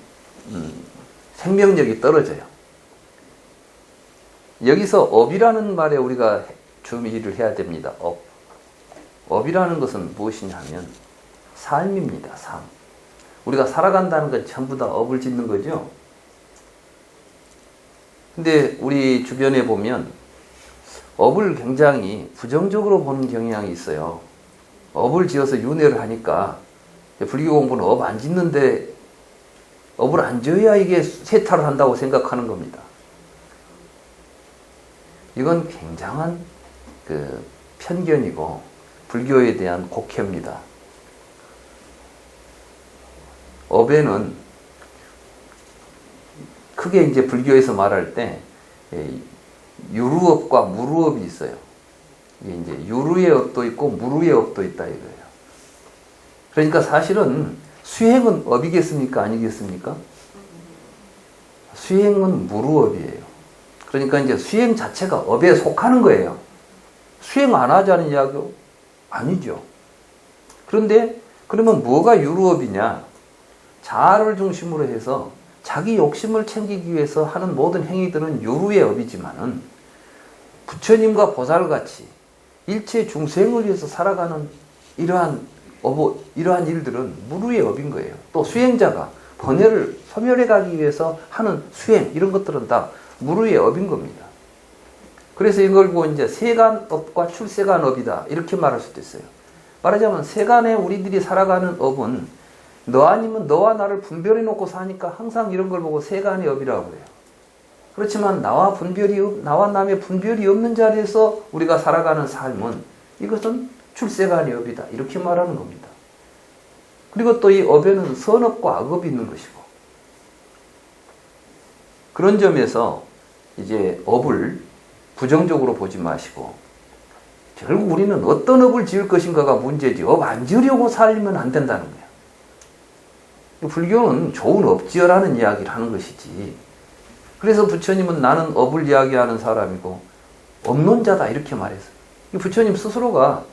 생명력이 떨어져요. 여기서 업이라는 말에 우리가 주의를 해야 됩니다. 업이라는 것은 무엇이냐 하면 삶입니다. 삶. 우리가 살아간다는 건 전부 다 업을 짓는 거죠. 근데 우리 주변에 보면 업을 굉장히 부정적으로 보는 경향이 있어요. 업을 지어서 윤회를 하니까 불교 공부는 업 안 짓는데 업을 안 지어야 이게 세탈을 한다고 생각하는 겁니다. 이건 굉장한 그 편견이고 불교에 대한 곡해입니다. 업에는 크게 이제 불교에서 말할 때 유루업과 무루업이 있어요. 이게 이제 유루의 업도 있고 무루의 업도 있다 이거예요. 그러니까 사실은 수행은 업이겠습니까? 아니겠습니까? 수행은 무루업이에요. 그러니까 이제 수행 자체가 업에 속하는 거예요. 수행 안 하자는 이야기요? 아니죠. 그런데 그러면 뭐가 유루업이냐? 자아를 중심으로 해서 자기 욕심을 챙기기 위해서 하는 모든 행위들은 유루의 업이지만은 부처님과 보살같이 일체 중생을 위해서 살아가는 이러한 일들은 무루의 업인 거예요. 또 수행자가 번뇌를 소멸해 가기 위해서 하는 수행 이런 것들은 다 무루의 업인 겁니다. 그래서 이걸 보고 이제 세간업과 출세간업이다 이렇게 말할 수도 있어요. 말하자면 세간에 우리들이 살아가는 업은 너 아니면 너와 나를 분별해 놓고 사니까 항상 이런 걸 보고 세간의 업이라고 해요. 그렇지만 나와 남의 분별이 없는 자리에서 우리가 살아가는 삶은 이것은 출세간의 업이다 이렇게 말하는 겁니다. 그리고 또 이 업에는 선업과 악업이 있는 것이고 그런 점에서 이제 업을 부정적으로 보지 마시고 결국 우리는 어떤 업을 지을 것인가가 문제지 업 안 지으려고 살면 안 된다는 거예요. 불교는 좋은 업 지어라는 이야기를 하는 것이지. 그래서 부처님은 나는 업을 이야기하는 사람이고 업론자다 이렇게 말했어요. 부처님 스스로가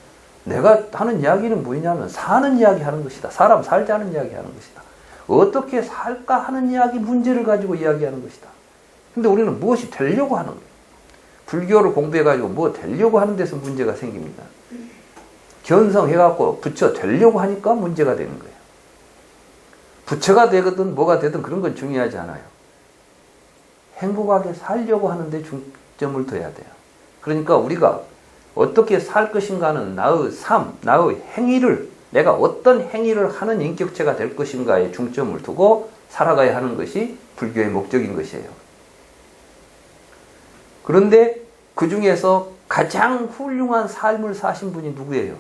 내가 하는 이야기는 뭐냐면 사는 이야기 하는 것이다. 사람 살자는 이야기 하는 것이다. 어떻게 살까 하는 이야기 문제를 가지고 이야기하는 것이다. 근데 우리는 무엇이 되려고 하는 거예요. 불교를 공부해가지고 뭐 되려고 하는 데서 문제가 생깁니다. 견성해갖고 부처 되려고 하니까 문제가 되는 거예요. 부처가 되거든 뭐가 되든 그런 건 중요하지 않아요. 행복하게 살려고 하는데 중점을 둬야 돼요. 그러니까 우리가 어떻게 살 것인가는 나의 삶, 나의 행위를 내가 어떤 행위를 하는 인격체가 될 것인가에 중점을 두고 살아가야 하는 것이 불교의 목적인 것이에요. 그런데 그 중에서 가장 훌륭한 삶을 사신 분이 누구예요?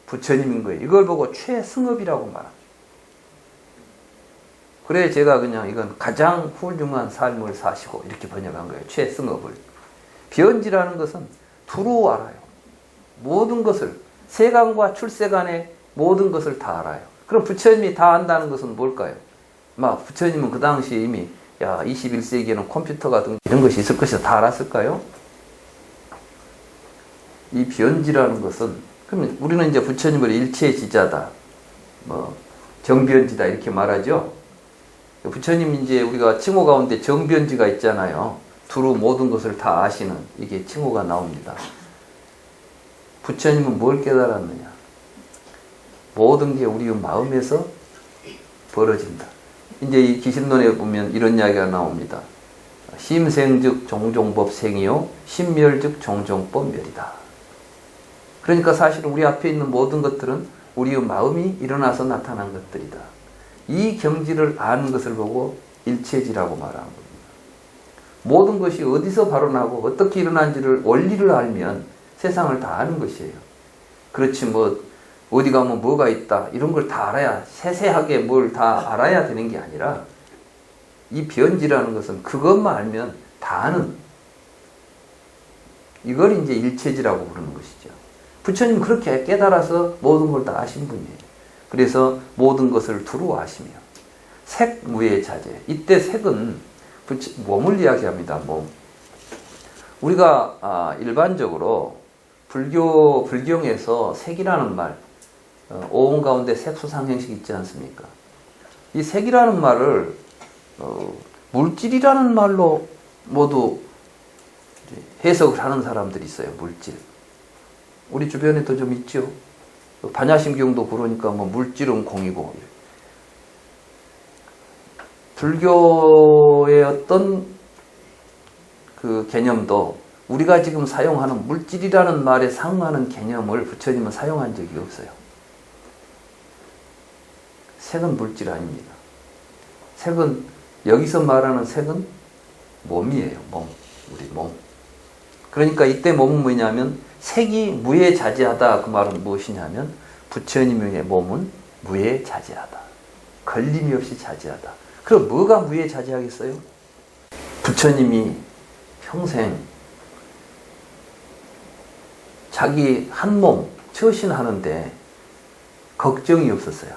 부처님인 거예요. 이걸 보고 최승업이라고 말합니다. 그래 제가 그냥 이건 가장 훌륭한 삶을 사시고 이렇게 번역한 거예요. 최승업을. 변지라는 것은 두루 알아요. 모든 것을 세간과 출세간의 모든 것을 다 알아요. 그럼 부처님이 다 안다는 것은 뭘까요? 막 부처님은 그 당시에 이미 21세기에는 컴퓨터가 등 이런 것이 있을 것이다 다 알았을까요? 이 변지라는 것은 그러면 우리는 이제 부처님을 일체지자다, 정변지다 이렇게 말하죠. 부처님 이제 우리가 칭호 가운데 정변지가 있잖아요. 두루 모든 것을 다 아시는 이게 칭호가 나옵니다. 부처님은 뭘 깨달았느냐? 모든 게 우리 마음에서 벌어진다. 이제 이 기신론에 보면 이런 이야기가 나옵니다. 심생즉 종종법 생이요 심멸즉 종종법 멸이다. 그러니까 사실은 우리 앞에 있는 모든 것들은 우리의 마음이 일어나서 나타난 것들이다. 이 경지를 아는 것을 보고 일체지라고 말하는 겁니다. 모든 것이 어디서 발원하고 어떻게 일어난지를 원리를 알면 세상을 다 아는 것이에요. 그렇지 어디 가면 뭐가 있다 이런 걸 다 알아야 세세하게 뭘 다 알아야 되는 게 아니라 이 변지라는 것은 그것만 알면 다 아는 이걸 이제 일체지라고 부르는 것이죠. 부처님 그렇게 깨달아서 모든 걸 다 아신 분이에요. 그래서 모든 것을 두루 아시며 색무의 자제. 이때 색은 몸을 이야기합니다. 몸. 우리가 일반적으로 불경에서 색이라는 말, 오음 가운데 색수상행식 있지 않습니까? 이 색이라는 말을 물질이라는 말로 모두 해석을 하는 사람들이 있어요. 물질. 우리 주변에도 좀 있죠. 반야심경도 그러니까 물질은 공이고. 불교의 어떤 그 개념도 우리가 지금 사용하는 물질이라는 말에 상응하는 개념을 부처님은 사용한 적이 없어요. 색은 물질 아닙니다. 색은 여기서 말하는 색은 몸이에요. 몸. 우리 몸. 그러니까 이때 몸은 뭐냐면 색이 무해자재하다. 그 말은 무엇이냐면 부처님의 몸은 무해자재하다. 걸림이 없이 자재하다. 그럼 뭐가 무해자재하겠어요? 부처님이 평생 자기 한 몸 처신하는데 걱정이 없었어요.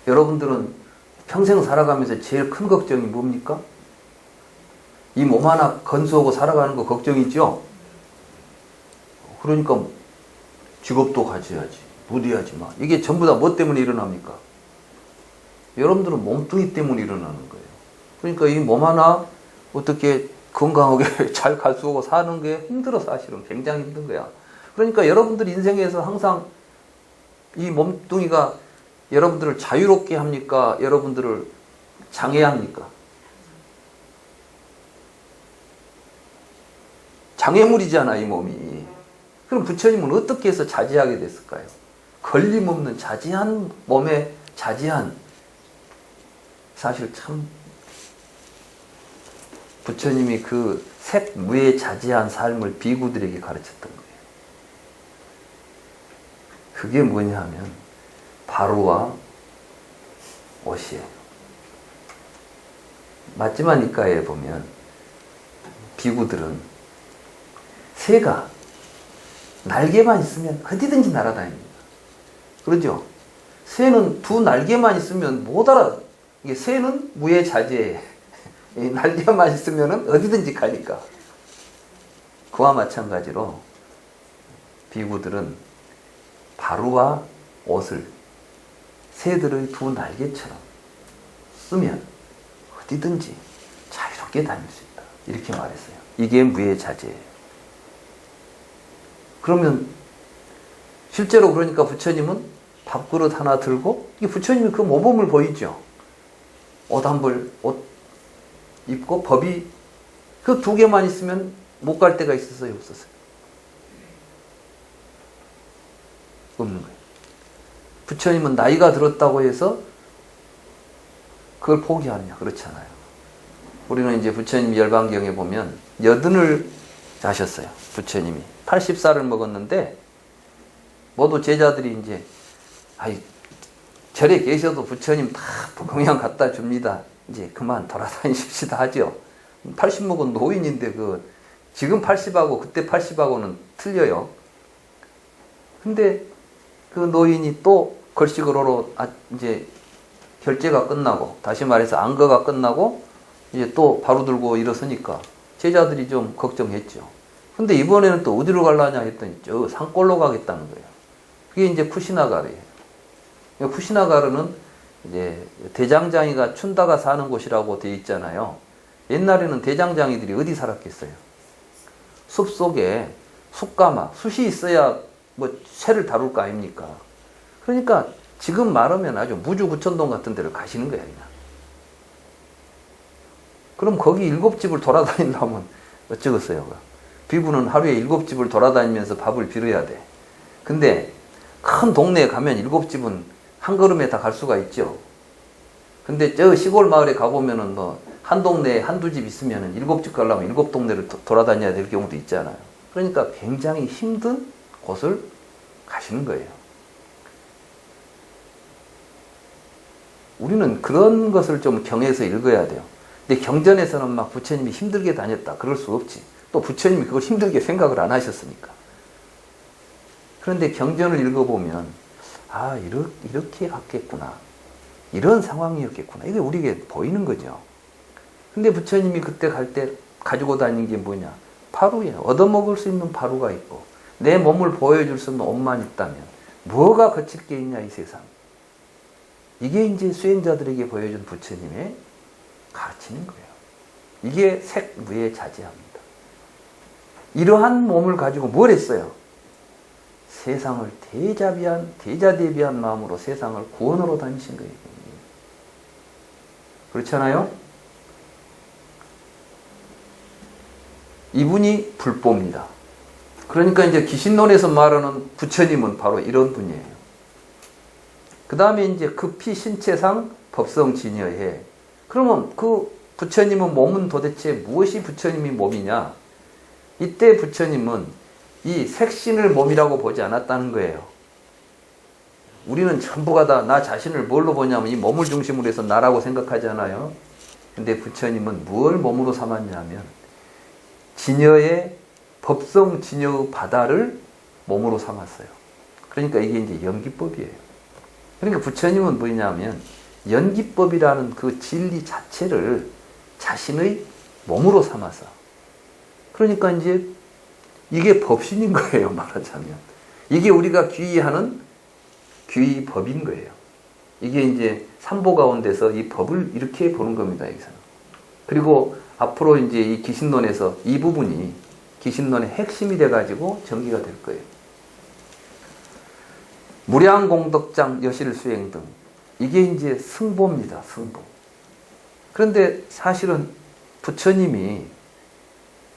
여러분들은 평생 살아가면서 제일 큰 걱정이 뭡니까? 이 몸 하나 건수하고 살아가는 거 걱정이죠? 그러니까 직업도 가져야지, 무리하지 마. 이게 전부 다 뭐 때문에 일어납니까? 여러분들은 몸뚱이 때문에 일어나는 거예요. 그러니까 이 몸 하나 어떻게 건강하게 잘 갈수하고 사는 게 힘들어. 사실은 굉장히 힘든 거야. 그러니까 여러분들 인생에서 항상 이 몸뚱이가 여러분들을 자유롭게 합니까? 여러분들을 장애합니까? 장애물이잖아, 이 몸이. 그럼 부처님은 어떻게 해서 자제하게 됐을까요? 걸림없는 자제한 몸에 자제한, 사실 참 부처님이 그 색무에 자제한 삶을 비구들에게 가르쳤던 거예요. 그게 뭐냐 하면 바루와 옷이에요. 맞지마 니까에 보면 비구들은 새가 날개만 있으면 어디든지 날아다닙니다. 그러죠? 새는 두 날개만 있으면 못 알아. 이게 새는 무에 자제해. 날개만 있으면 어디든지 가니까. 그와 마찬가지로 비구들은 바루와 옷을 새들의 두 날개처럼 쓰면 어디든지 자유롭게 다닐 수 있다. 이렇게 말했어요. 이게 무의 자제예요. 그러면 실제로 그러니까 부처님은 밥그릇 하나 들고, 이게 부처님이 그 모범을 보이죠. 옷 한 벌, 옷 입고 법이 그 두 개만 있으면 못 갈 데가 있었어요, 없었어요? 없는 거예요. 부처님은 나이가 들었다고 해서 그걸 포기하느냐? 그렇잖아요. 우리는 이제 부처님 열반경에 보면 여든을 하셨어요. 부처님이 80살을 먹었는데 모두 제자들이 이제 절에 계셔도 부처님 다 공양 갖다 줍니다. 이제 그만 돌아다니십시다 하죠. 80 먹은 노인인데 지금 80하고 그때 80하고는 틀려요. 근데 그 노인이 또 걸식으로로 이제 결제가 끝나고, 다시 말해서 안거가 끝나고 이제 또 바로 들고 일어서니까 제자들이 좀 걱정했죠. 근데 이번에는 또 어디로 가려냐 했더니 저 산골로 가겠다는 거예요. 그게 이제 쿠시나가르예요. 쿠시나가르는 이제 대장장이가 춘다가 사는 곳이라고 되어 있잖아요. 옛날에는 대장장이들이 어디 살았겠어요? 숲 속에 숯가마, 숯이 있어야 뭐 새를 다룰 거 아닙니까? 그러니까 지금 말하면 아주 무주구천동 같은 데를 가시는 거야, 그냥. 그럼 거기 7집을 돌아다니려면 어쩌겠어요? 비구는 하루에 7집을 돌아다니면서 밥을 빌어야 돼. 근데 큰 동네에 가면 7집은 한 걸음에 다 갈 수가 있죠. 근데 저 시골 마을에 가보면은 뭐 한 동네에 한두 집 있으면은 7집 가려면 7동네를 돌아다녀야 될 경우도 있잖아요. 그러니까 굉장히 힘든 곳을 가시는 거예요. 우리는 그런 것을 좀 경에서 읽어야 돼요. 근데 경전에서는 막 부처님이 힘들게 다녔다. 그럴 수 없지. 또 부처님이 그걸 힘들게 생각을 안 하셨으니까. 그런데 경전을 읽어보면 이렇게 갔겠구나. 이런 상황이었겠구나. 이게 우리에게 보이는 거죠. 근데 부처님이 그때 갈 때 가지고 다닌 게 뭐냐? 바루예요. 얻어먹을 수 있는 바루가 있고 내 몸을 보여줄 수 있는 옷만 있다면 뭐가 거칠 게 있냐, 이 세상. 이게 이제 수행자들에게 보여준 부처님의 가르치는 거예요. 이게 색무에 자제합니다. 이러한 몸을 가지고 뭘 했어요? 세상을 대자대비한 마음으로 세상을 구원으로 다니신 거예요. 그렇잖아요? 이분이 불보입니다. 그러니까 이제 기신론에서 말하는 부처님은 바로 이런 분이에요. 그 다음에 이제 급히 신체상 법성진여해. 그러면 그 부처님은 몸은 도대체 무엇이 부처님이 몸이냐? 이때 부처님은 이 색신을 몸이라고 보지 않았다는 거예요. 우리는 전부가 다 나 자신을 뭘로 보냐면 이 몸을 중심으로 해서 나라고 생각하잖아요. 근데 부처님은 무엇을 몸으로 삼았냐면 진여의 법성 진여의 바다를 몸으로 삼았어요. 그러니까 이게 이제 연기법이에요. 그러니까 부처님은 뭐냐면 연기법이라는 그 진리 자체를 자신의 몸으로 삼아서, 그러니까 이제 이게 법신인 거예요, 말하자면. 이게 우리가 귀의하는 귀의법인 거예요. 이게 이제 삼보 가운데서 이 법을 이렇게 보는 겁니다, 여기서는. 그리고 앞으로 이제 이 기신론에서 이 부분이 기신론의 핵심이 돼가지고 전개가 될 거예요. 무량공덕장, 여실수행 등. 이게 이제 승보입니다, 승보. 그런데 사실은 부처님이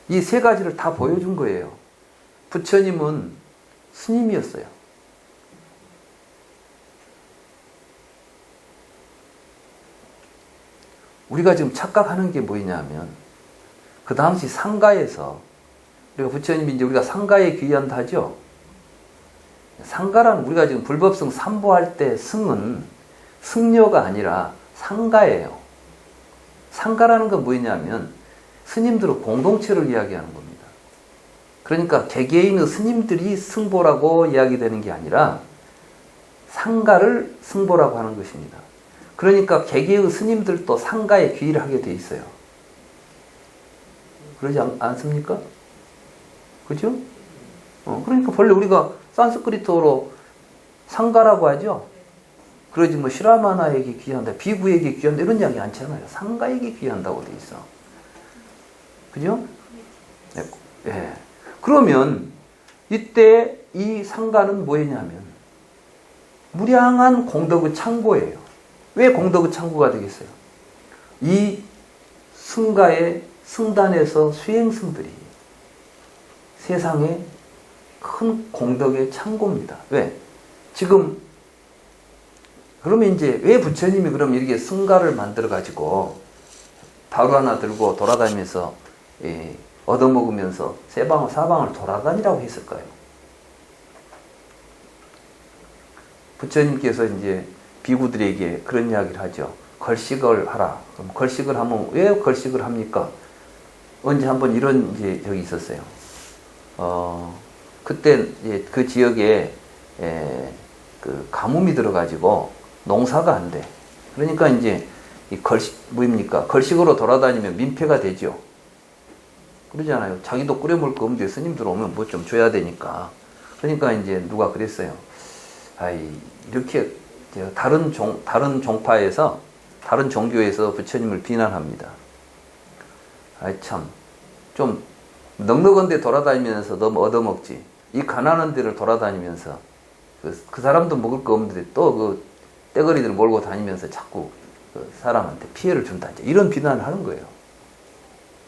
이 세 가지를 다 보여준 거예요. 부처님은 스님이었어요. 우리가 지금 착각하는 게 뭐냐면, 그 당시 상가에서, 우리가 부처님이 이제 우리가 상가에 귀의한다 하죠? 상가란 우리가 지금 불법성 삼보할 때 승은 승려가 아니라 상가예요. 상가라는 건 뭐냐면 스님들의 공동체를 이야기하는 겁니다. 그러니까 개개인의 스님들이 승보라고 이야기되는 게 아니라 상가를 승보라고 하는 것입니다. 그러니까 개개의 스님들도 상가에 귀의를 하게 돼 있어요. 그러지 않습니까? 그죠? 그러니까 원래 우리가 산스크리트어로 상가라고 하죠. 그러지 뭐 시라마나에게 귀한다, 비구에게 귀한다 이런 이야기 않잖아요. 상가에게 귀한다고 돼 있어. 그죠? 예. 그러면 이때 이 상가는 뭐였냐면 무량한 공덕의 창고예요. 왜 공덕의 창고가 되겠어요? 이 승가의 승단에서 수행승들이 세상에 큰 공덕의 창고입니다. 왜? 지금 그러면 이제 왜 부처님이 그럼 이렇게 승가를 만들어 가지고 바로 하나 들고 돌아다니면서 얻어먹으면서 세방울 사방을 돌아다니라고 했을까요? 부처님께서 이제 비구들에게 그런 이야기를 하죠. 걸식을 하라. 그럼 걸식을 하면 왜 걸식을 합니까? 언제 한번 이런 이제 적이 있었어요. 그때 이제 그 지역에 그 가뭄이 들어가지고 농사가 안 돼. 그러니까 이제 이 걸식 뭐입니까? 걸식으로 돌아다니면 민폐가 되죠. 그러잖아요. 자기도 끓여 먹을 거 없는데 스님들 오면 뭐 좀 줘야 되니까. 그러니까 이제 누가 그랬어요. 아이 이렇게 다른 종파에서 다른 종교에서 부처님을 비난합니다. 아이 참 좀 넉넉한 데 돌아다니면서 너무 얻어먹지. 이 가난한 데를 돌아다니면서 그 사람도 먹을 거 없는데 또 그 떼거리들 몰고 다니면서 자꾸 그 사람한테 피해를 준다. 이런 비난을 하는 거예요.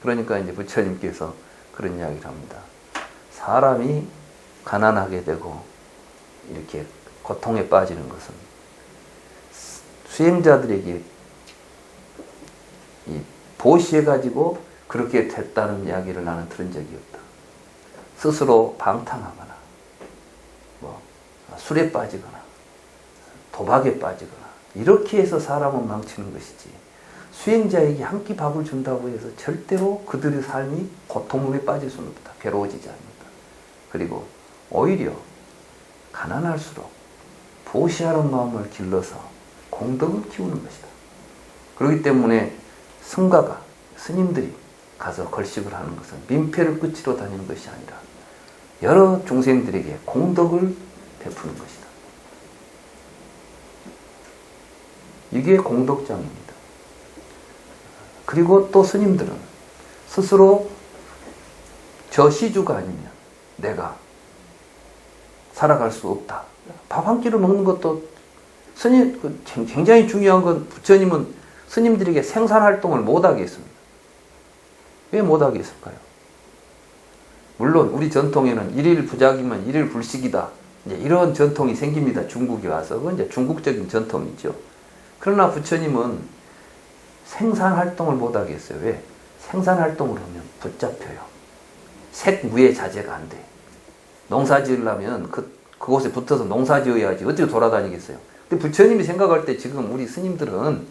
그러니까 이제 부처님께서 그런 이야기를 합니다. 사람이 가난하게 되고 이렇게 고통에 빠지는 것은 수행자들에게 보시해가지고 그렇게 됐다는 이야기를 나는 들은 적이 없다. 스스로 방탕하거나 술에 빠지거나 도박에 빠지거나 이렇게 해서 사람은 망치는 것이지, 수행자에게 한 끼 밥을 준다고 해서 절대로 그들의 삶이 고통에 빠질 수는 없다. 괴로워지지 않는다. 그리고 오히려 가난할수록 보시하는 마음을 길러서 공덕을 키우는 것이다. 그렇기 때문에 승가가 스님들이 가서 걸식을 하는 것은 민폐를 끼치러 다니는 것이 아니라 여러 중생들에게 공덕을 베푸는 것이다. 이게 공덕장입니다. 그리고 또 스님들은 스스로 저 시주가 아니면 내가 살아갈 수 없다. 밥 한 끼를 먹는 것도 스님 굉장히 중요한 건, 부처님은 스님들에게 생산활동을 못하게 했습니다. 왜 못하게 했을까요? 물론 우리 전통에는 일일 부작이면 일일 불식이다. 이제 이런 전통이 생깁니다. 중국에 와서. 그건 이제 중국적인 전통이죠. 그러나 부처님은 생산활동을 못하게 했어요. 왜? 생산활동을 하면 붙잡혀요. 색무의 자제가 안 돼. 농사 지으려면 그곳에 붙어서 농사 지어야지. 어떻게 돌아다니겠어요? 근데 부처님이 생각할 때 지금 우리 스님들은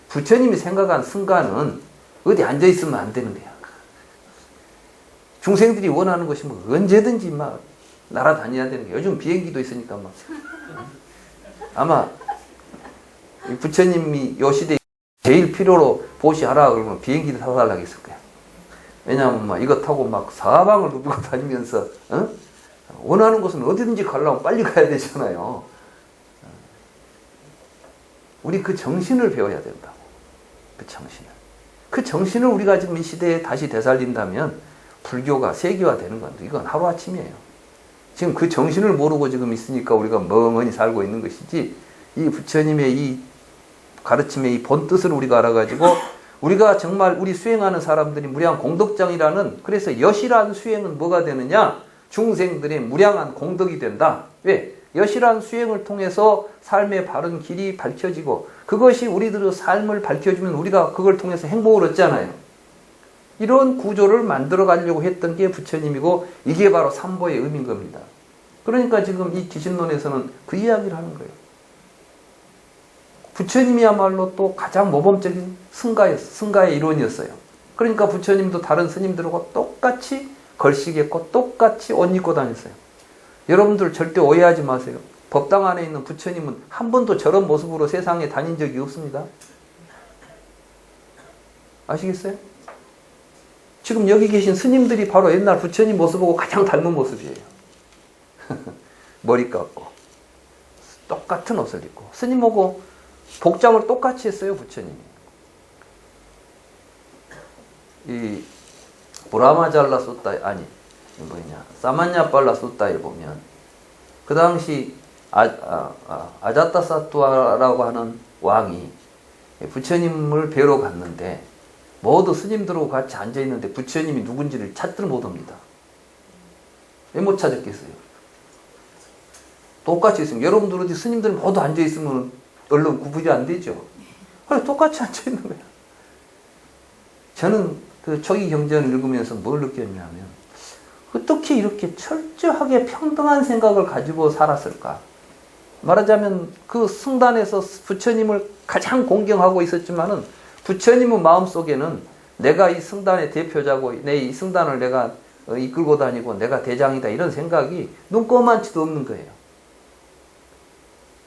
부처님이 생각한 승가는 어디 앉아있으면 안 되는 거야. 중생들이 원하는 것이 뭐 언제든지 막 날아다녀야 되는 거야. 요즘 비행기도 있으니까 막. 아마 이 부처님이 요 시대에 제일 필요로 보시하라 그러면 비행기를 사달라고 했을 거야. 왜냐하면 막 이거 타고 막 사방을 누비고 다니면서 원하는 곳은 어디든지 가려면 빨리 가야 되잖아요. 우리 그 정신을 배워야 된다고. 그 정신을. 그 정신을 우리가 지금 이 시대에 다시 되살린다면 불교가 세계화 되는 건데 이건 하루아침이에요. 지금 그 정신을 모르고 지금 있으니까 우리가 멍하니 살고 있는 것이지, 이 부처님의 이 가르침의 이 본 뜻을 우리가 알아가지고 우리가 정말 우리 수행하는 사람들이 무량 공덕장이라는, 그래서 여실한 수행은 뭐가 되느냐? 중생들의 무량한 공덕이 된다. 왜? 여실한 수행을 통해서 삶의 바른 길이 밝혀지고 그것이 우리들의 삶을 밝혀주면 우리가 그걸 통해서 행복을 얻잖아요. 이런 구조를 만들어 가려고 했던 게 부처님이고 이게 바로 삼보의 의미인 겁니다. 그러니까 지금 이 기신론에서는 그 이야기를 하는 거예요. 부처님이야말로 또 가장 모범적인 승가의 이론이었어요. 그러니까 부처님도 다른 스님들하고 똑같이 걸식했고 똑같이 옷 입고 다녔어요. 여러분들 절대 오해하지 마세요. 법당 안에 있는 부처님은 한 번도 저런 모습으로 세상에 다닌 적이 없습니다. 아시겠어요? 지금 여기 계신 스님들이 바로 옛날 부처님 모습하고 가장 닮은 모습이에요. 머리 깎고 똑같은 옷을 입고 스님하고 복장을 똑같이 했어요. 부처님이. 이 브라마잘라 숫다, 아니 뭐냐, 사만냐빨라 숫다에 보면 그 당시 아자타사투아라고 하는 왕이 부처님을 뵈러 갔는데 모두 스님들하고 같이 앉아있는데 부처님이 누군지를 찾들 못합니다. 왜 못 찾았겠어요? 똑같이 있으면, 여러분들 어디 스님들 모두 앉아있으면 얼른 구분이 안 되죠. 아니, 똑같이 앉아있는 거야. 저는 그 초기 경전을 읽으면서 뭘 느꼈냐면, 어떻게 이렇게 철저하게 평등한 생각을 가지고 살았을까? 말하자면 그 승단에서 부처님을 가장 공경하고 있었지만은 부처님의 마음속에는 내가 이 승단의 대표자고 내 이 승단을 내가 이끌고 다니고 내가 대장이다, 이런 생각이 눈꼽만치도 없는 거예요.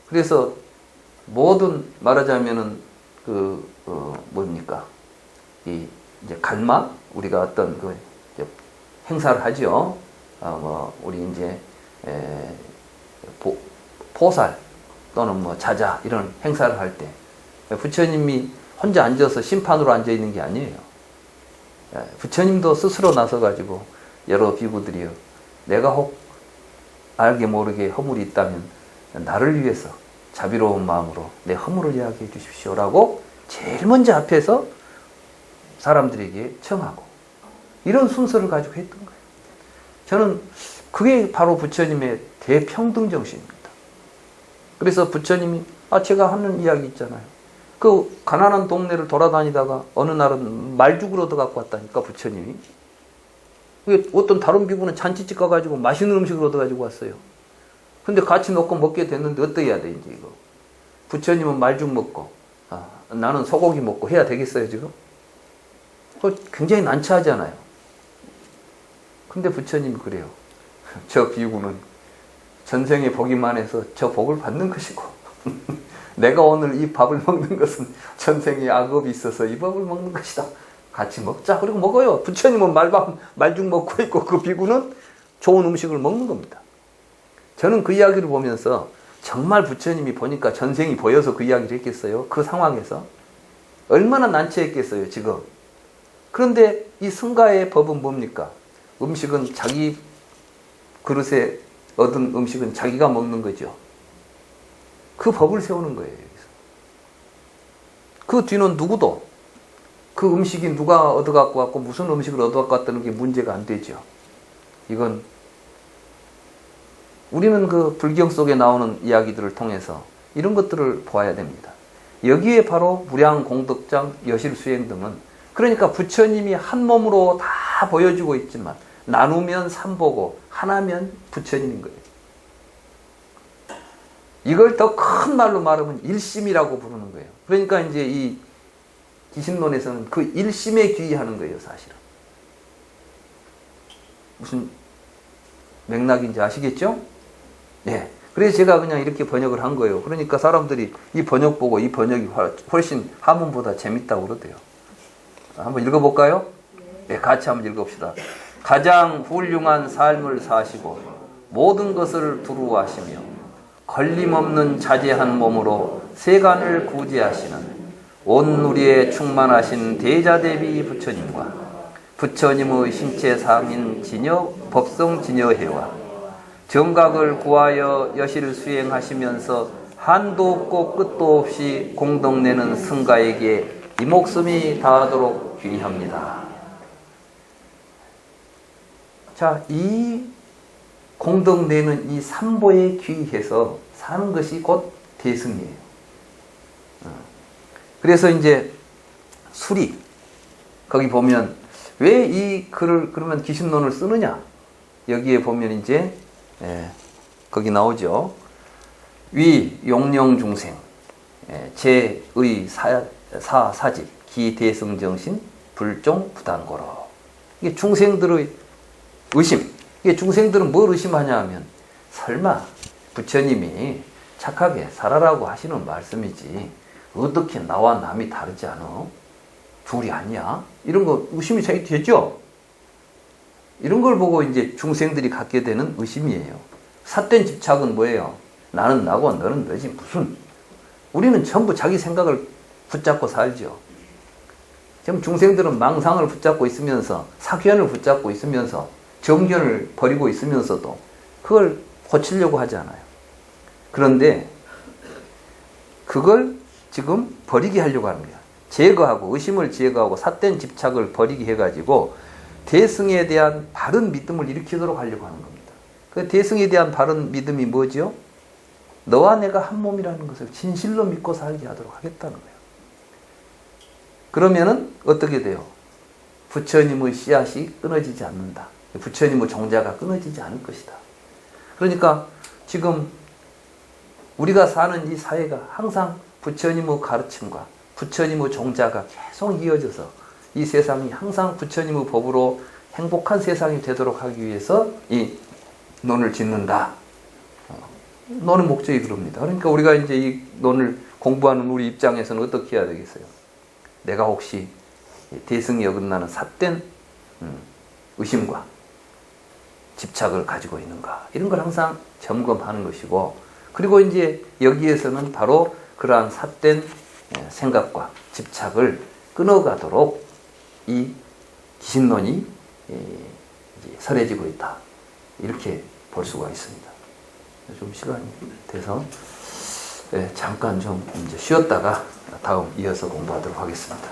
그래서 모든 말하자면은 뭡니까? 이 이제 갈마, 우리가 어떤 그 행사를 하죠. 우리 이제 포살 또는 뭐 자자 이런 행사를 할 때 부처님이 혼자 앉아서 심판으로 앉아 있는 게 아니에요. 부처님도 스스로 나서 가지고 여러 비구들이요, 내가 혹 알게 모르게 허물이 있다면 나를 위해서 자비로운 마음으로 내 허물을 이야기해 주십시오라고 제일 먼저 앞에서 사람들에게 청하고, 이런 순서를 가지고 했던 거예요. 저는 그게 바로 부처님의 대평등 정신입니다. 그래서 부처님이 제가 하는 이야기 있잖아요. 그 가난한 동네를 돌아다니다가 어느 날은 말죽을 얻어 갖고 왔다니까, 부처님이. 어떤 다른 비구는 잔치집 가가지고 맛있는 음식을 얻어 가지고 왔어요. 근데 같이 놓고 먹게 됐는데 어떻게 해야 돼, 이제 이거. 부처님은 말죽 먹고 나는 소고기 먹고 해야 되겠어요, 지금? 굉장히 난처하잖아요. 근데 부처님이 그래요. 저 비구는 전생에 복이만 해서 저 복을 받는 것이고 내가 오늘 이 밥을 먹는 것은 전생에 악업이 있어서 이 밥을 먹는 것이다. 같이 먹자. 그리고 먹어요. 부처님은 말죽 먹고 있고 그 비구는 좋은 음식을 먹는 겁니다. 저는 그 이야기를 보면서 정말 부처님이 보니까 전생이 보여서 그 이야기를 했겠어요? 그 상황에서? 얼마나 난처했겠어요, 지금? 그런데 이 승가의 법은 뭡니까? 음식은 자기 그릇에 얻은 음식은 자기가 먹는 거죠. 그 법을 세우는 거예요, 여기서. 그 뒤는 누구도 그 음식이 누가 얻어갖고 왔고 무슨 음식을 얻어갖고 왔다는 게 문제가 안 되죠. 이건 우리는 그 불경 속에 나오는 이야기들을 통해서 이런 것들을 보아야 됩니다. 여기에 바로 무량 공덕장, 여실 수행 등은, 그러니까 부처님이 한 몸으로 다 보여주고 있지만 나누면 삼보고 하나면 부처님인 거예요. 이걸 더 큰 말로 말하면 일심이라고 부르는 거예요. 그러니까 이제 이 기신론에서는 그 일심에 귀의하는 거예요, 사실은. 무슨 맥락인지 아시겠죠? 네. 그래서 제가 그냥 이렇게 번역을 한 거예요. 그러니까 사람들이 이 번역 보고 이 번역이 훨씬 한문보다 재밌다고 그러대요. 한번 읽어볼까요? 네, 같이 한번 읽어봅시다. 가장 훌륭한 삶을 사시고 모든 것을 두루하시며 걸림없는 자제한 몸으로 세간을 구제하시는 온 누리에 충만하신 대자대비 부처님과 부처님의 신체 상인 진여 법성 진여회와 정각을 구하여 여실 수행하시면서 한도 없고 끝도 없이 공덕내는 승가에게 이 목숨이 다하도록 귀의합니다. 자, 이 공덕내는 이 삼보에 귀의해서 사는 것이 곧 대승이에요. 그래서 이제 수리, 거기 보면 왜 이 글을 그러면 기신론을 쓰느냐? 여기에 보면 이제 거기 나오죠. 위 용령 중생, 제의 사집, 기대승 정신, 불종 부단고로. 이게 중생들의 의심. 이게 중생들은 뭘 의심하냐 하면 설마 부처님이 착하게 살아라고 하시는 말씀이지 어떻게 나와 남이 다르지 않아? 둘이 아니야? 이런 거 의심이 되죠? 이런 걸 보고 이제 중생들이 갖게 되는 의심이에요. 삿된 집착은 뭐예요? 나는 나고 너는 너지 무슨. 우리는 전부 자기 생각을 붙잡고 살죠. 지금 중생들은 망상을 붙잡고 있으면서 사견을 붙잡고 있으면서 정견을 버리고 있으면서도 그걸 고치려고 하지 않아요. 그런데 그걸 지금 버리게 하려고 하는 거야. 제거하고 의심을 제거하고 삿된 집착을 버리게 해가지고 대승에 대한 바른 믿음을 일으키도록 하려고 하는 겁니다. 그 대승에 대한 바른 믿음이 뭐죠? 너와 내가 한 몸이라는 것을 진실로 믿고 살게 하도록 하겠다는 거예요. 그러면은 어떻게 돼요? 부처님의 씨앗이 끊어지지 않는다. 부처님의 종자가 끊어지지 않을 것이다. 그러니까 지금 우리가 사는 이 사회가 항상 부처님의 가르침과 부처님의 종자가 계속 이어져서 이 세상이 항상 부처님의 법으로 행복한 세상이 되도록 하기 위해서 이 논을 짓는다. 논의 목적이 그럽니다. 그러니까 우리가 이제 이 논을 공부하는 우리 입장에서는 어떻게 해야 되겠어요? 내가 혹시 대승이 어긋나는 삿된 의심과 집착을 가지고 있는가? 이런 걸 항상 점검하는 것이고, 그리고 이제 여기에서는 바로 그러한 삿된 생각과 집착을 끊어가도록 이 기신론이 설해지고 있다. 이렇게 볼 수가 있습니다. 좀 시간이 돼서 잠깐 좀 이제 쉬었다가 다음 이어서 공부하도록 하겠습니다.